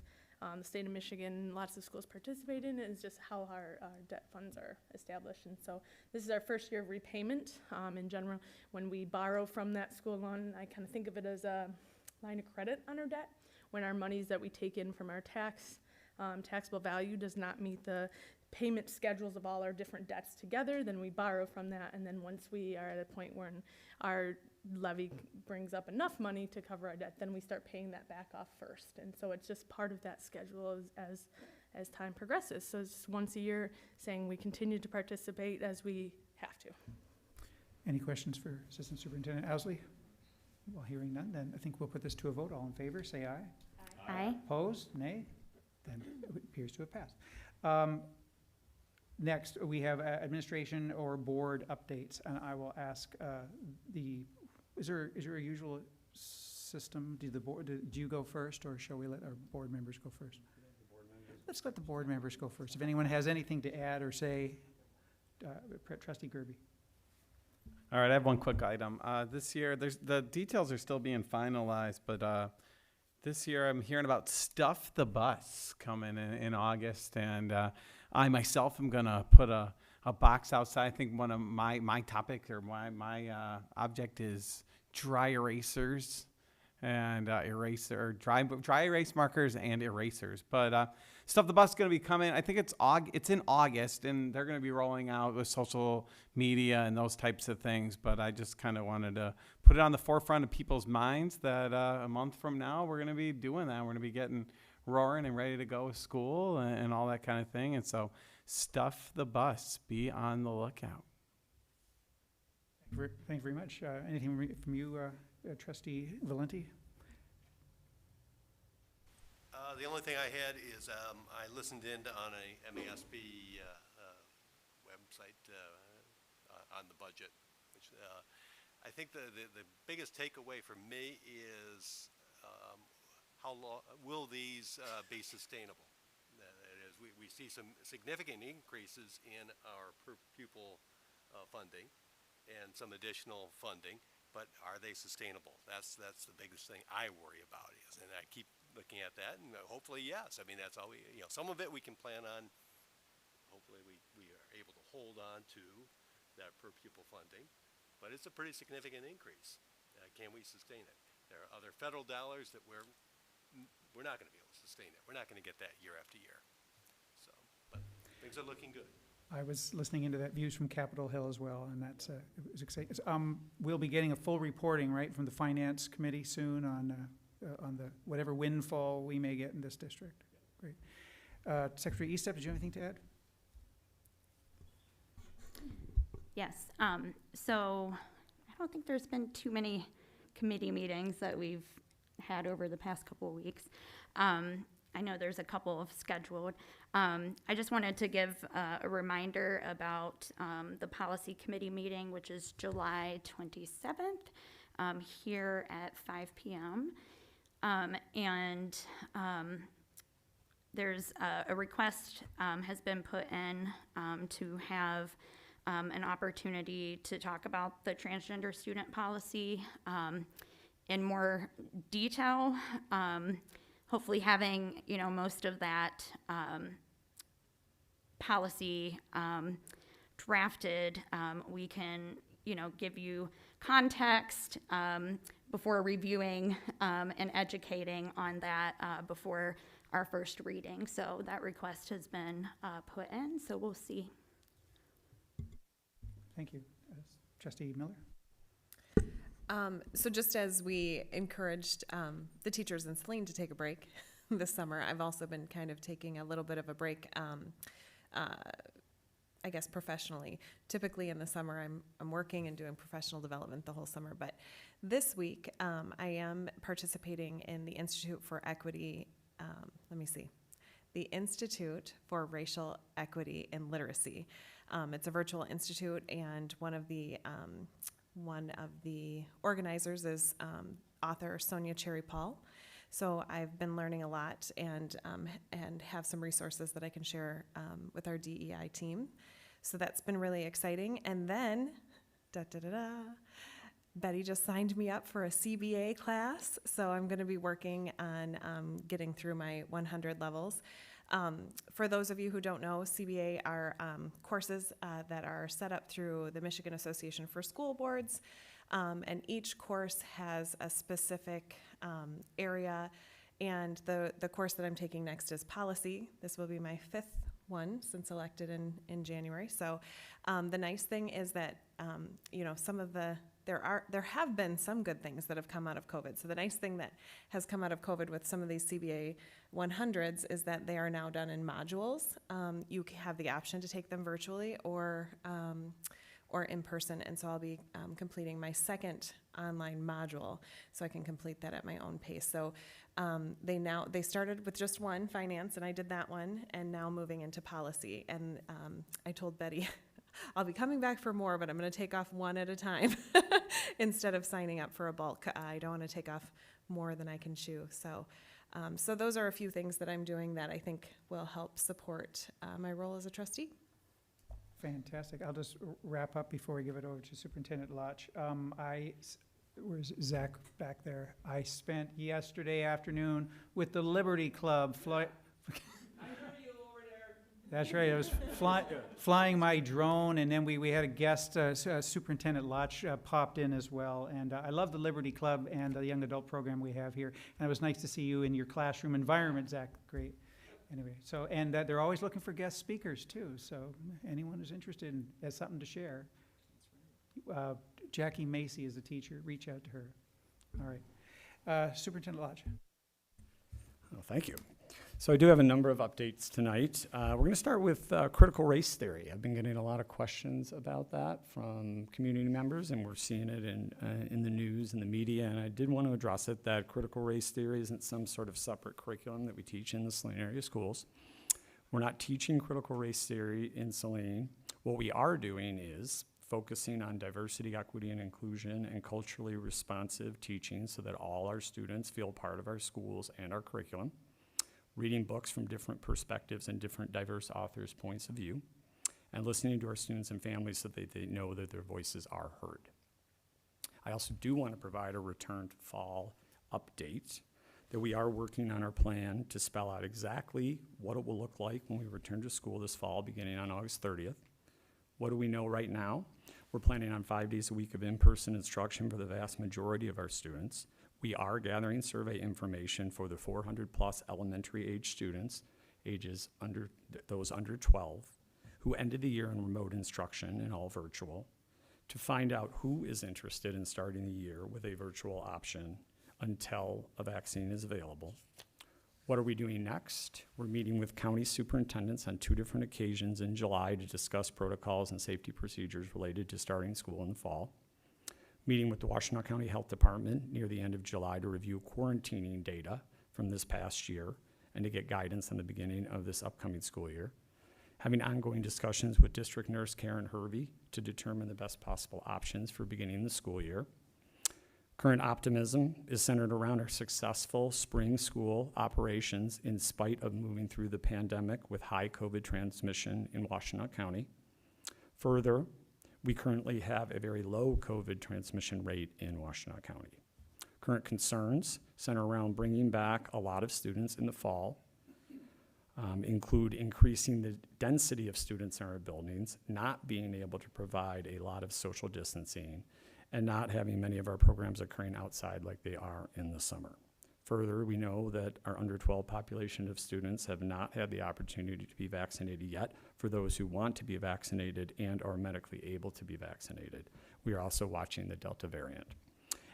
the state of Michigan, lots of schools participate in it. It's just how our debt funds are established. And so this is our first year of repayment. In general, when we borrow from that school loan, I kind of think of it as a line of credit on our debt. When our monies that we take in from our taxable value does not meet the payment schedules of all our different debts together, then we borrow from that. And then once we are at a point where our levy brings up enough money to cover our debt, then we start paying that back off first. And so it's just part of that schedule as time progresses. So it's just once a year saying we continue to participate as we have to. Any questions for Assistant Superintendent Owsley? Well, hearing none, then I think we'll put this to a vote. All in favor, say aye. Aye. Opposed, nay? Then it appears to have passed. Next, we have administration or board updates, and I will ask is there a usual system? Do you go first, or shall we let our board members go first? Let's let the board members go first. If anyone has anything to add or say, Trustee Gerby. All right, I have one quick item. This year, the details are still being finalized, but this year I'm hearing about Stuff the Bus coming in August, and I myself am going to put a box outside. I think one of my topic or my object is dry erasers and dry erase markers and erasers. But Stuff the Bus is going to be coming. I think it's in August, and they're going to be rolling out with social media and those types of things. But I just kind of wanted to put it on the forefront of people's minds that a month from now we're going to be doing that. We're going to be getting roaring and ready to go to school and all that kind of thing. And so Stuff the Bus, be on the lookout. Thank you very much. Anything from you, Trustee Valenti? The only thing I had is I listened in on a MASB website on the budget, which I think the biggest takeaway for me is how long will these be sustainable? That is, we see some significant increases in our per pupil funding and some additional funding, but are they sustainable? That's the biggest thing I worry about and I keep looking at that, and hopefully, yes. I mean, that's all we, some of it we can plan on. Hopefully, we are able to hold on to that per pupil funding, but it's a pretty significant increase. Can we sustain it? There are other federal dollars that we're not going to be able to sustain it. We're not going to get that year after year. So, but things are looking good. I was listening into that Views from Capitol Hill as well, and that's, it was exciting. We'll be getting a full reporting, right, from the Finance Committee soon on the whatever windfall we may get in this district. Great. Secretary Eastep, did you have anything to add? Yes, so I don't think there's been too many committee meetings that we've had over the past couple of weeks. I know there's a couple of scheduled. I just wanted to give a reminder about the policy committee meeting, which is July 27th, here at 5 p.m. There's a request has been put in to have an opportunity to talk about the transgender student policy in more detail. Hopefully having, most of that policy drafted, we can, give you context before reviewing and educating on that before our first reading. So that request has been put in, so we'll see. Thank you. Trustee Miller? So just as we encouraged the teachers in Saline to take a break this summer, I've also been kind of taking a little bit of a break, I guess professionally. Typically in the summer, I'm working and doing professional development the whole summer, but this week I am participating in the Institute for Equity, the Institute for Racial Equity and Literacy. It's a virtual institute, and one of the organizers is author Sonia Cherry Paul. So I've been learning a lot and have some resources that I can share with our DEI team. So that's been really exciting. And then, Betty just signed me up for a CBA class. So I'm going to be working on getting through my 100 levels. For those of you who don't know, CBA are courses that are set up through the Michigan Association for School Boards, and each course has a specific area, and the course that I'm taking next is policy. This will be my 5th one since elected in January. So the nice thing is that some of there have been some good things that have come out of COVID. So the nice thing that has come out of COVID with some of these CBA 100s is that they are now done in modules. You have the option to take them virtually or in person, and so I'll be completing my 2nd online module, so I can complete that at my own pace. So they started with just one, finance, and I did that one, and now moving into policy. And I told Betty, I'll be coming back for more, but I'm going to take off one at a time instead of signing up for a bulk. I don't want to take off more than I can chew. So those are a few things that I'm doing that I think will help support my role as a trustee. Fantastic. I'll just wrap up before we give it over to Superintendent Lotch. Where's Zach back there? I spent yesterday afternoon with the Liberty Club. That's right. I was flying my drone, and then we had a guest, Superintendent Lotch, popped in as well. And I love the Liberty Club and the young adult program we have here. And it was nice to see you in your classroom environment, Zach. Great. Anyway, and they're always looking for guest speakers too. So anyone who's interested and has something to share, Jackie Macy is the teacher. Reach out to her. All right, Superintendent Lodge. Well, thank you. So I do have a number of updates tonight. We're going to start with critical race theory. I've been getting a lot of questions about that from community members, and we're seeing it in the news and the media, and I did want to address it, that critical race theory isn't some sort of separate curriculum that we teach in the Saline area schools. We're not teaching critical race theory in Saline. What we are doing is focusing on diversity, equity, and inclusion and culturally responsive teaching so that all our students feel part of our schools and our curriculum. Reading books from different perspectives and different diverse authors' points of view, and listening to our students and families so that they know that their voices are heard. I also do want to provide a return to fall update. that we are working on our plan to spell out exactly what it will look like when we return to school this fall, beginning on August 30th. What do we know right now? We're planning on 5 days a week of in-person instruction for the vast majority of our students. We are gathering survey information for the 400-plus elementary age students, those under 12, who ended the year in remote instruction and all virtual, to find out who is interested in starting the year with a virtual option until a vaccine is available. What are we doing next? We're meeting with county superintendents on 2 different occasions in July to discuss protocols and safety procedures related to starting school in the fall. Meeting with the Washtenaw County Health Department near the end of July to review quarantining data from this past year and to get guidance on the beginning of this upcoming school year. Having ongoing discussions with District Nurse Karen Hervey to determine the best possible options for beginning the school year. Current optimism is centered around our successful spring school operations in spite of moving through the pandemic with high COVID transmission in Washtenaw County. Further, we currently have a very low COVID transmission rate in Washtenaw County. Current concerns center around bringing back a lot of students in the fall, include increasing the density of students in our buildings, not being able to provide a lot of social distancing, and not having many of our programs occurring outside like they are in the summer. Further, we know that our under 12 population of students have not had the opportunity to be vaccinated yet for those who want to be vaccinated and are medically able to be vaccinated. We are also watching the Delta variant.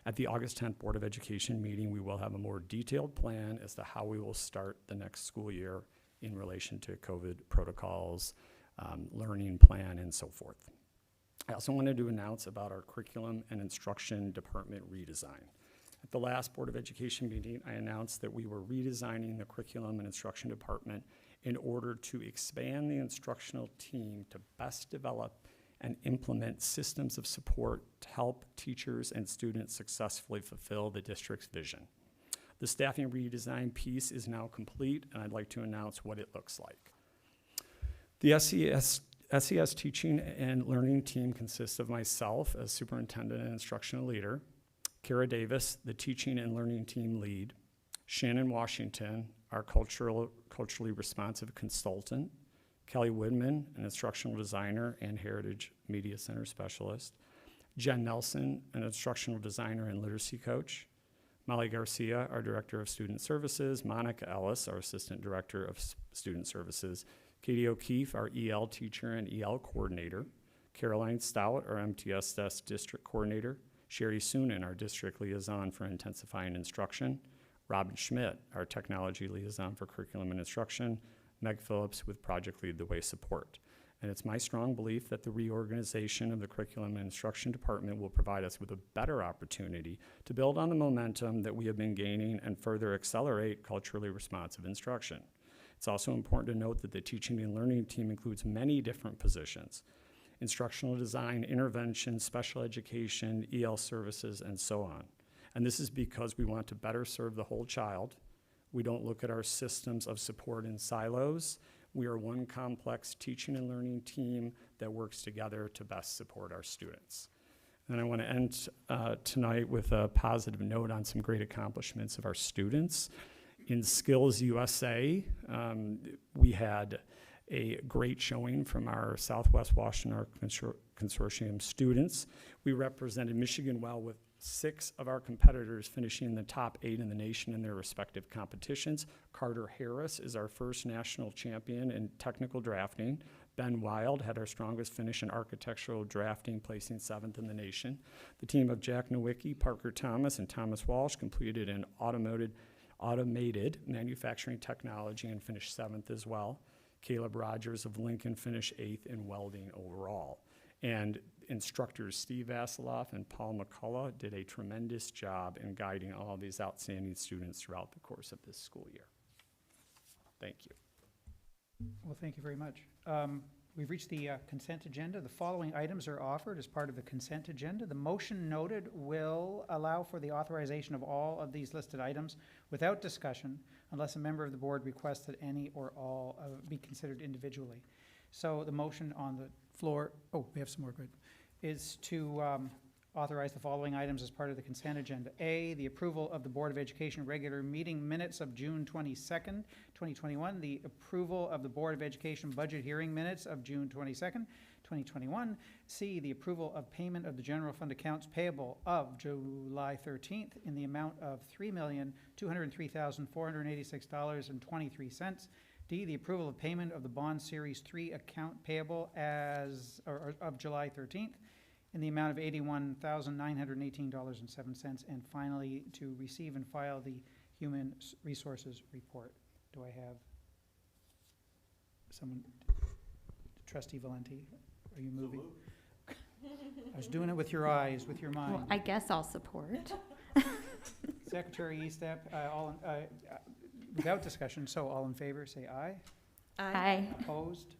At the August 10th Board of Education meeting, we will have a more detailed plan as to how we will start the next school year in relation to COVID protocols, learning plan, and so forth. I also wanted to announce about our curriculum and instruction department redesign. At the last Board of Education meeting, I announced that we were redesigning the curriculum and instruction department in order to expand the instructional team to best develop and implement systems of support to help teachers and students successfully fulfill the district's vision. The staffing redesign piece is now complete, and I'd like to announce what it looks like. The SES teaching and learning team consists of myself as superintendent and instructional leader, Kara Davis, the teaching and learning team lead, Shannon Washington, our culturally responsive consultant, Kelly Woodman, an instructional designer and Heritage Media Center specialist, Jen Nelson, an instructional designer and literacy coach, Molly Garcia, our director of student services, Monica Ellis, our assistant director of student services, Katie O'Keefe, our EL teacher and EL coordinator, Caroline Stout, our MTSS district coordinator, Sherry Soonen, our district liaison for intensifying instruction, Robin Schmidt, our technology liaison for curriculum and instruction, Meg Phillips with Project Lead the Way support. And it's my strong belief that the reorganization of the curriculum and instruction department will provide us with a better opportunity to build on the momentum that we have been gaining and further accelerate culturally responsive instruction. It's also important to note that the teaching and learning team includes many different positions: instructional design, intervention, special education, EL services, and so on. And this is because we want to better serve the whole child. We don't look at our systems of support in silos. We are one complex teaching and learning team that works together to best support our students. And I want to end tonight with a positive note on some great accomplishments of our students. In Skills USA, we had a great showing from our Southwest Washtenaw Consortium students. We represented Michigan well with 6 of our competitors finishing in the top 8 in the nation in their respective competitions. Carter Harris is our first national champion in technical drafting. Ben Wild had our strongest finish in architectural drafting, placing 7th in the nation. The team of Jack Nowicki, Parker Thomas, and Thomas Walsh completed in automated manufacturing technology and finished 7th as well. Caleb Rogers of Lincoln finished 8th in welding overall. And instructors Steve Vasiloff and Paul McCullough did a tremendous job in guiding all of these outstanding students throughout the course of this school year. Thank you. Well, thank you very much. We've reached the consent agenda. The following items are offered as part of the consent agenda. The motion noted will allow for the authorization of all of these listed items without discussion unless a member of the board requests that any or all be considered individually. So the motion on the floor, oh, we have some more, good, is to authorize the following items as part of the consent agenda. A, the approval of the Board of Education regular meeting minutes of June 22nd, 2021. The approval of the Board of Education budget hearing minutes of June 22nd, 2021. C, the approval of payment of the general fund accounts payable of July 13th in the amount of $3,203,486.23. D, the approval of payment of the Bond Series 3 account payable of July 13th in the amount of $81,918.07. And finally, to receive and file the Human Resources Report. Do I have someone? Trustee Valenti, are you moving? I was doing it with your eyes, with your mind. Well, I guess I'll support. Secretary Eastep, without discussion, so all in favor, say aye. Aye. Opposed?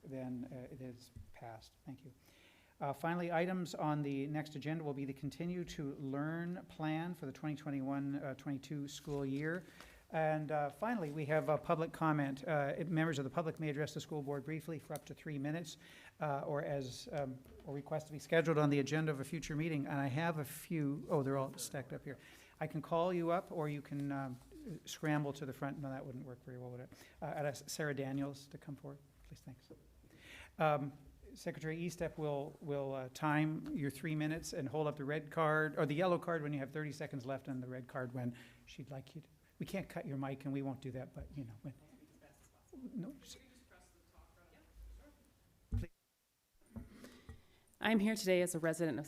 Then it is passed. Thank you. Finally, items on the next agenda will be the Continue to Learn plan for the 2021-22 school year. And finally, we have a public comment. Members of the public may address the school board briefly for up to 3 minutes, or request to be scheduled on the agenda of a future meeting. And I have a few. Oh, they're all stacked up here. I can call you up, or you can scramble to the front. No, that wouldn't work very well, would it? I'd ask Sarah Daniels to come forward, please. Thanks. Secretary Eastep will time your 3 minutes and hold up the red card, or the yellow card when you have 30 seconds left, and the red card when she'd like you to. We can't cut your mic, and we won't do that, but, you know. When, no. I'm here today as a resident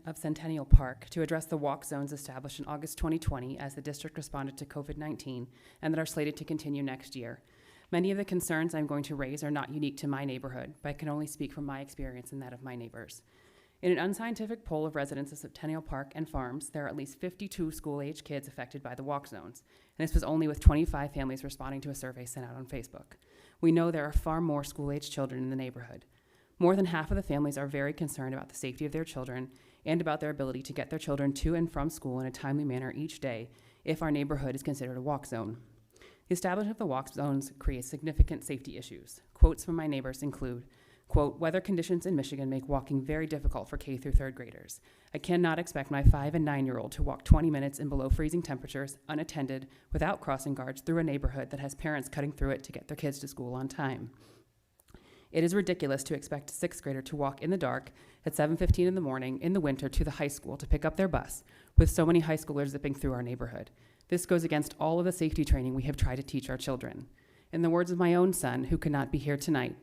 of Centennial Park to address the walk zones established in August 2020 as the district responded to COVID-19 and that are slated to continue next year. Many of the concerns I'm going to raise are not unique to my neighborhood, but I can only speak from my experience and that of my neighbors. In an unscientific poll of residents of Centennial Park and farms, there are at least 52 school-age kids affected by the walk zones, and this was only with 25 families responding to a survey sent out on Facebook. We know there are far more school-age children in the neighborhood. More than half of the families are very concerned about the safety of their children and about their ability to get their children to and from school in a timely manner each day if our neighborhood is considered a walk zone. The establishment of the walk zones creates significant safety issues. Quotes from my neighbors include, quote, weather conditions in Michigan make walking very difficult for K through 3rd graders. I cannot expect my 5 and 9-year-old to walk 20 minutes in below freezing temperatures, unattended, without crossing guards through a neighborhood that has parents cutting through it to get their kids to school on time. It is ridiculous to expect a 6th grader to walk in the dark at 7:15 in the morning in the winter to the high school to pick up their bus, with so many high schoolers zipping through our neighborhood. This goes against all of the safety training we have tried to teach our children. In the words of my own son, who could not be here tonight,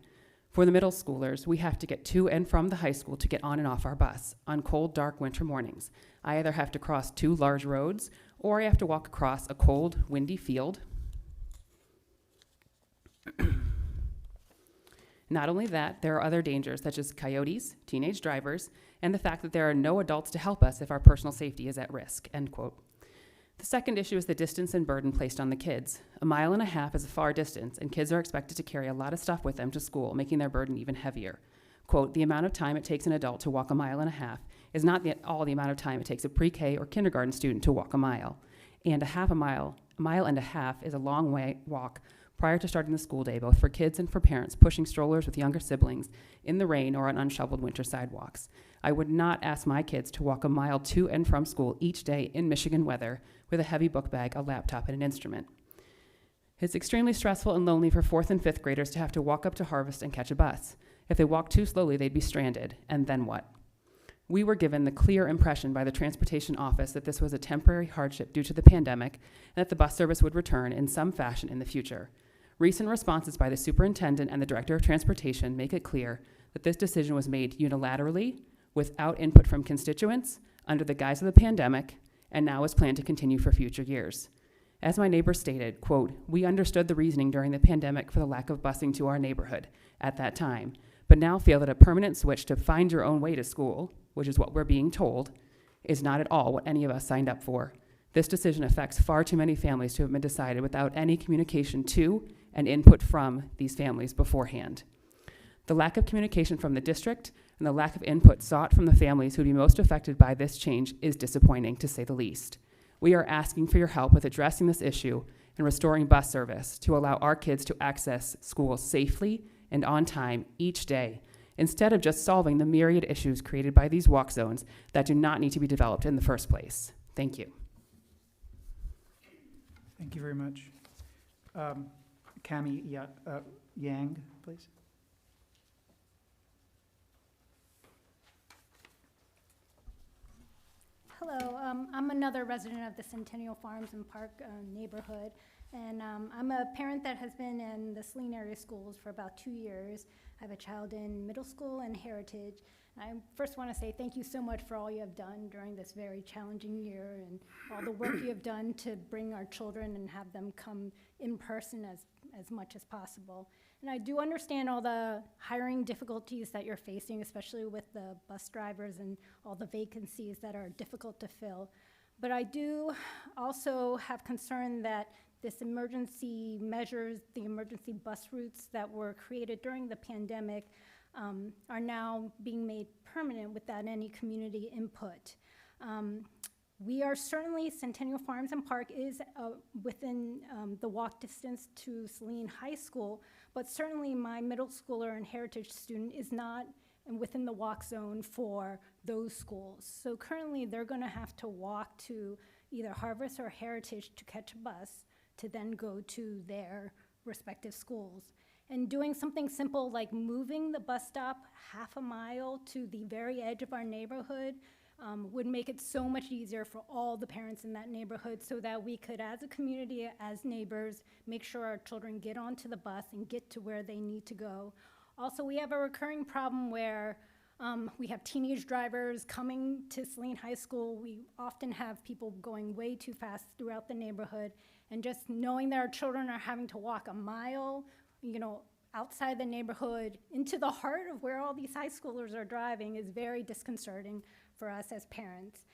for the middle schoolers, we have to get to and from the high school to get on and off our bus on cold, dark winter mornings. I either have to cross 2 large roads, or I have to walk across a cold, windy field. Not only that, there are other dangers, such as coyotes, teenage drivers, and the fact that there are no adults to help us if our personal safety is at risk, end quote. The second issue is the distance and burden placed on the kids. 1.5 miles is a far distance, and kids are expected to carry a lot of stuff with them to school, making their burden even heavier. Quote, the amount of time it takes an adult to walk 1.5 miles is not all the amount of time it takes a pre-K or kindergarten student to walk a mile. And a mile and a half is a long walk prior to starting the school day, both for kids and for parents pushing strollers with younger siblings in the rain or on unshoveled winter sidewalks. I would not ask my kids to walk 1 mile to and from school each day in Michigan weather with a heavy book bag, a laptop, and an instrument. It's extremely stressful and lonely for 4th and 5th graders to have to walk up to Harvest and catch a bus. If they walk too slowly, they'd be stranded, and then what? We were given the clear impression by the transportation office that this was a temporary hardship due to the pandemic and that the bus service would return in some fashion in the future. Recent responses by the superintendent and the director of transportation make it clear that this decision was made unilaterally, without input from constituents, under the guise of the pandemic, and now is planned to continue for future years. As my neighbor stated, quote, we understood the reasoning during the pandemic for the lack of busing to our neighborhood at that time, but now feel that a permanent switch to find your own way to school, which is what we're being told, is not at all what any of us signed up for. This decision affects far too many families to have been decided without any communication to and input from these families beforehand. The lack of communication from the district and the lack of input sought from the families who would be most affected by this change is disappointing, to say the least. We are asking for your help with addressing this issue and restoring bus service to allow our kids to access school safely and on time each day instead of just solving the myriad issues created by these walk zones that do not need to be developed in the first place. Thank you. Thank you very much. Cami Yang, please. Hello, I'm another resident of the Centennial Farms and Park neighborhood, and I'm a parent that has been in the Saline area schools for about 2 years. I have a child in middle school and Heritage. I first want to say thank you so much for all you have done during this very challenging year and all the work you have done to bring our children and have them come in person as much as possible. And I do understand all the hiring difficulties that you're facing, especially with the bus drivers and all the vacancies that are difficult to fill. But I do also have concern that this emergency measures, the emergency bus routes that were created during the pandemic are now being made permanent without any community input. We are certainly, Centennial Farms and Park is within the walk distance to Saline High School, but certainly my middle schooler and Heritage student is not within the walk zone for those schools. So currently they're gonna have to walk to either Harvest or Heritage to catch a bus to then go to their respective schools. And doing something simple like moving the bus stop half a mile to the very edge of our neighborhood would make it so much easier for all the parents in that neighborhood so that we could, as a community, as neighbors, make sure our children get onto the bus and get to where they need to go. Also, we have a recurring problem where we have teenage drivers coming to Saline High School. We often have people going way too fast throughout the neighborhood, and just knowing that our children are having to walk a mile, outside the neighborhood into the heart of where all these high schoolers are driving is very disconcerting for us as parents.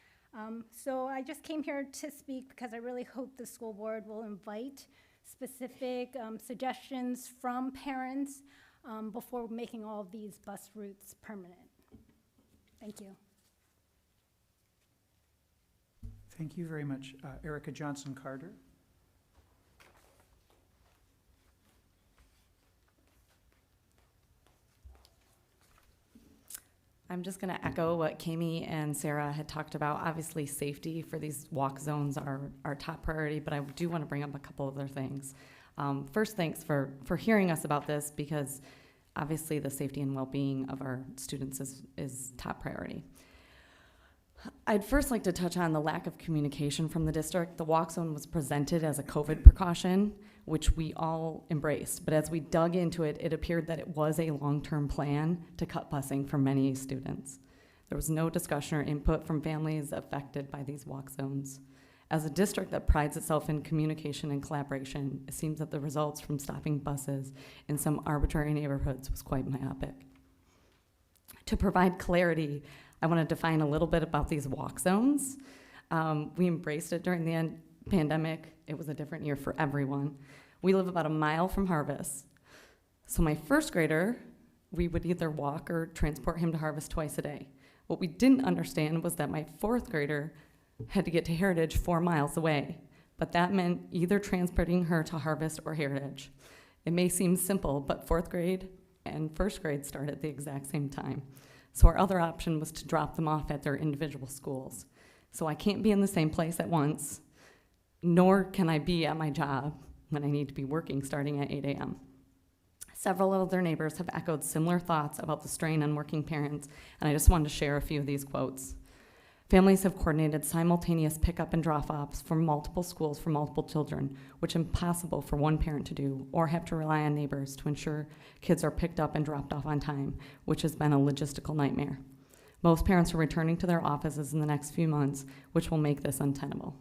So I just came here to speak because I really hope the school board will invite specific suggestions from parents before making all of these bus routes permanent. Thank you. Thank you very much. Erica Johnson-Carter. I'm just going to echo what Kami and Sarah had talked about. Obviously, safety for these walk zones are our top priority, but I do want to bring up a couple other things. First, thanks for hearing us about this, because obviously the safety and well-being of our students is top priority. I'd first like to touch on the lack of communication from the district. The walk zone was presented as a COVID precaution, which we all embraced. But as we dug into it, it appeared that it was a long-term plan to cut busing for many students. There was no discussion or input from families affected by these walk zones. As a district that prides itself in communication and collaboration, it seems that the results from stopping buses in some arbitrary neighborhoods was quite myopic. To provide clarity, I want to define a little bit about these walk zones. We embraced it during the pandemic. It was a different year for everyone. We live about a mile from Harvest. So my first grader, we would either walk or transport him to Harvest twice a day. What we didn't understand was that my fourth grader had to get to Heritage 4 miles away, but that meant either transporting her to Harvest or Heritage. It may seem simple, but fourth grade and first grade start at the exact same time. So our other option was to drop them off at their individual schools. So I can't be in the same place at once, nor can I be at my job when I need to be working starting at 8 a.m. Several other neighbors have echoed similar thoughts about the strain on working parents, and I just wanted to share a few of these quotes. Families have coordinated simultaneous pickup and drop-offs from multiple schools for multiple children, which is impossible for one parent to do, or have to rely on neighbors to ensure kids are picked up and dropped off on time, which has been a logistical nightmare. Most parents are returning to their offices in the next few months, which will make this untenable.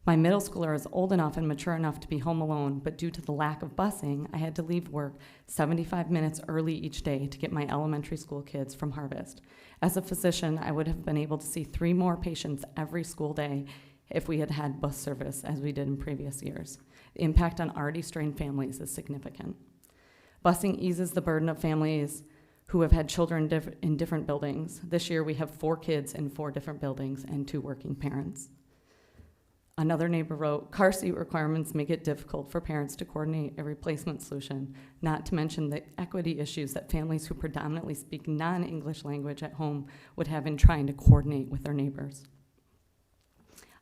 My middle schooler is old enough and mature enough to be home alone, but due to the lack of busing, I had to leave work 75 minutes early each day to get my elementary school kids from Harvest. As a physician, I would have been able to see 3 more patients every school day if we had had bus service as we did in previous years. The impact on already strained families is significant. Busing eases the burden of families who have had children in different buildings. This year we have 4 kids in 4 different buildings and 2 working parents. Another neighbor wrote, car seat requirements make it difficult for parents to coordinate a replacement solution, not to mention the equity issues that families who predominantly speak non-English language at home would have in trying to coordinate with their neighbors.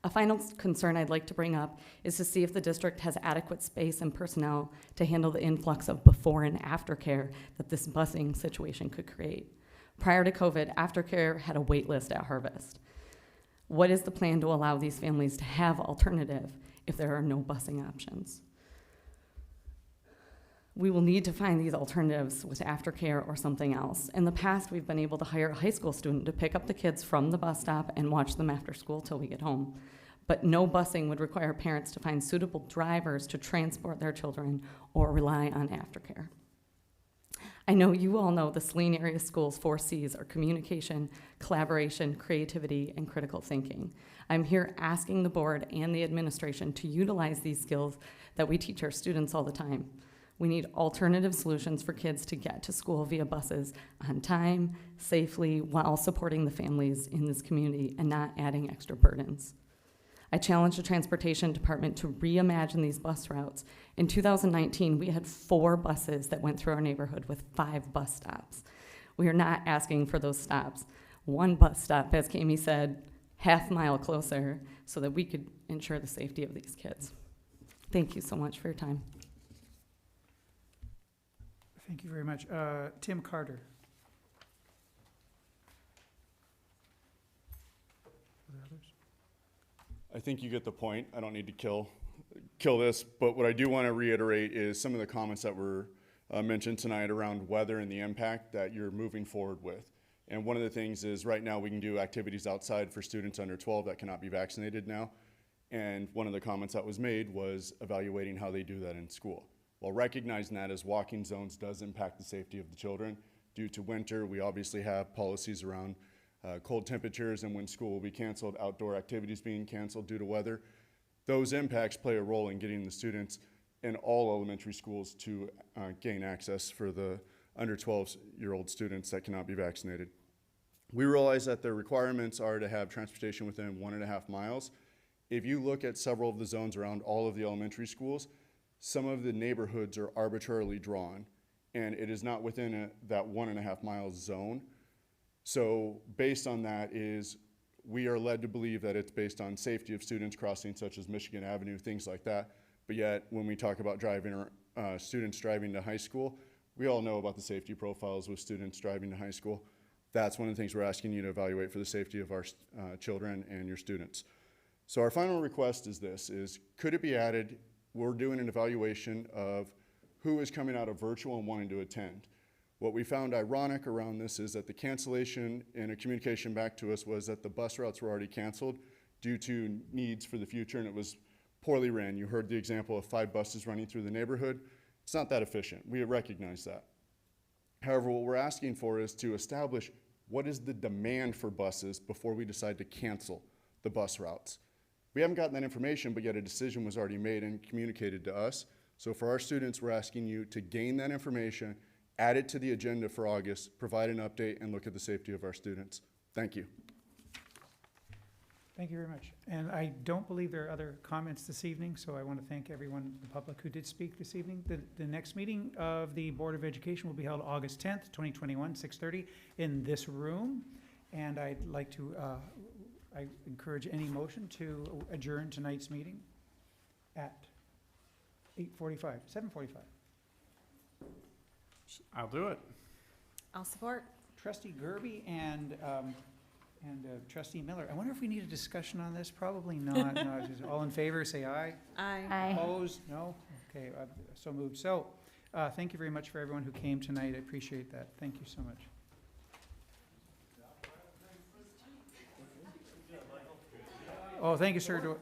A final concern I'd like to bring up is to see if the district has adequate space and personnel to handle the influx of before and aftercare that this busing situation could create. Prior to COVID, aftercare had a wait list at Harvest. What is the plan to allow these families to have alternative if there are no busing options? We will need to find these alternatives with aftercare or something else. In the past, we've been able to hire a high school student to pick up the kids from the bus stop and watch them after school till we get home. But no busing would require parents to find suitable drivers to transport their children or rely on aftercare. I know you all know the Saline area schools' 4 C's are communication, collaboration, creativity, and critical thinking. I'm here asking the board and the administration to utilize these skills that we teach our students all the time. We need alternative solutions for kids to get to school via buses on time, safely, while supporting the families in this community and not adding extra burdens. I challenged the transportation department to reimagine these bus routes. In 2019, we had 4 buses that went through our neighborhood with 5 bus stops. We are not asking for those stops. 1 bus stop, as Kami said, half-mile closer so that we could ensure the safety of these kids. Thank you so much for your time. Thank you very much. Tim Carter. Are there others? I think you get the point. I don't need to kill this, but what I do want to reiterate is some of the comments that were mentioned tonight around weather and the impact that you're moving forward with. And one of the things is right now we can do activities outside for students under 12 that cannot be vaccinated now. And one of the comments that was made was evaluating how they do that in school. While recognizing that as walking zones does impact the safety of the children, due to winter, we obviously have policies around cold temperatures and when school will be canceled, outdoor activities being canceled due to weather. Those impacts play a role in getting the students in all elementary schools to gain access for the under 12-year-old students that cannot be vaccinated. We realize that the requirements are to have transportation within 1.5 miles. If you look at several of the zones around all of the elementary schools, some of the neighborhoods are arbitrarily drawn, and it is not within that 1.5 mile zone. So based on that is, we are led to believe that it's based on safety of students crossing, such as Michigan Avenue, things like that. But yet, when we talk about students driving to high school, we all know about the safety profiles with students driving to high school. That's one of the things we're asking you to evaluate for the safety of our children and your students. So our final request is this, could it be added, we're doing an evaluation of who is coming out of virtual and wanting to attend. What we found ironic around this is that the cancellation and a communication back to us was that the bus routes were already canceled due to needs for the future, and it was poorly ran. You heard the example of 5 buses running through the neighborhood. It's not that efficient. We recognize that. However, what we're asking for is to establish what is the demand for buses before we decide to cancel the bus routes. We haven't gotten that information, but yet a decision was already made and communicated to us. So for our students, we're asking you to gain that information, add it to the agenda for August, provide an update, and look at the safety of our students. Thank you. Thank you very much. And I don't believe there are other comments this evening, so I want to thank everyone in the public who did speak this evening. The next meeting of the Board of Education will be held August 10th, 2021, 6:30 in this room. And I'd like to, I encourage any motion to adjourn tonight's meeting at 8:45, 7:45. I'll do it. I'll support. Trustee Gerby and Trustee Miller. I wonder if we need a discussion on this? Probably not. No, just all in favor, say aye. Aye. Aye. Opposed? No? Okay, so moved. So, thank you very much for everyone who came tonight. I appreciate that. Thank you so much. Oh, thank you, sir.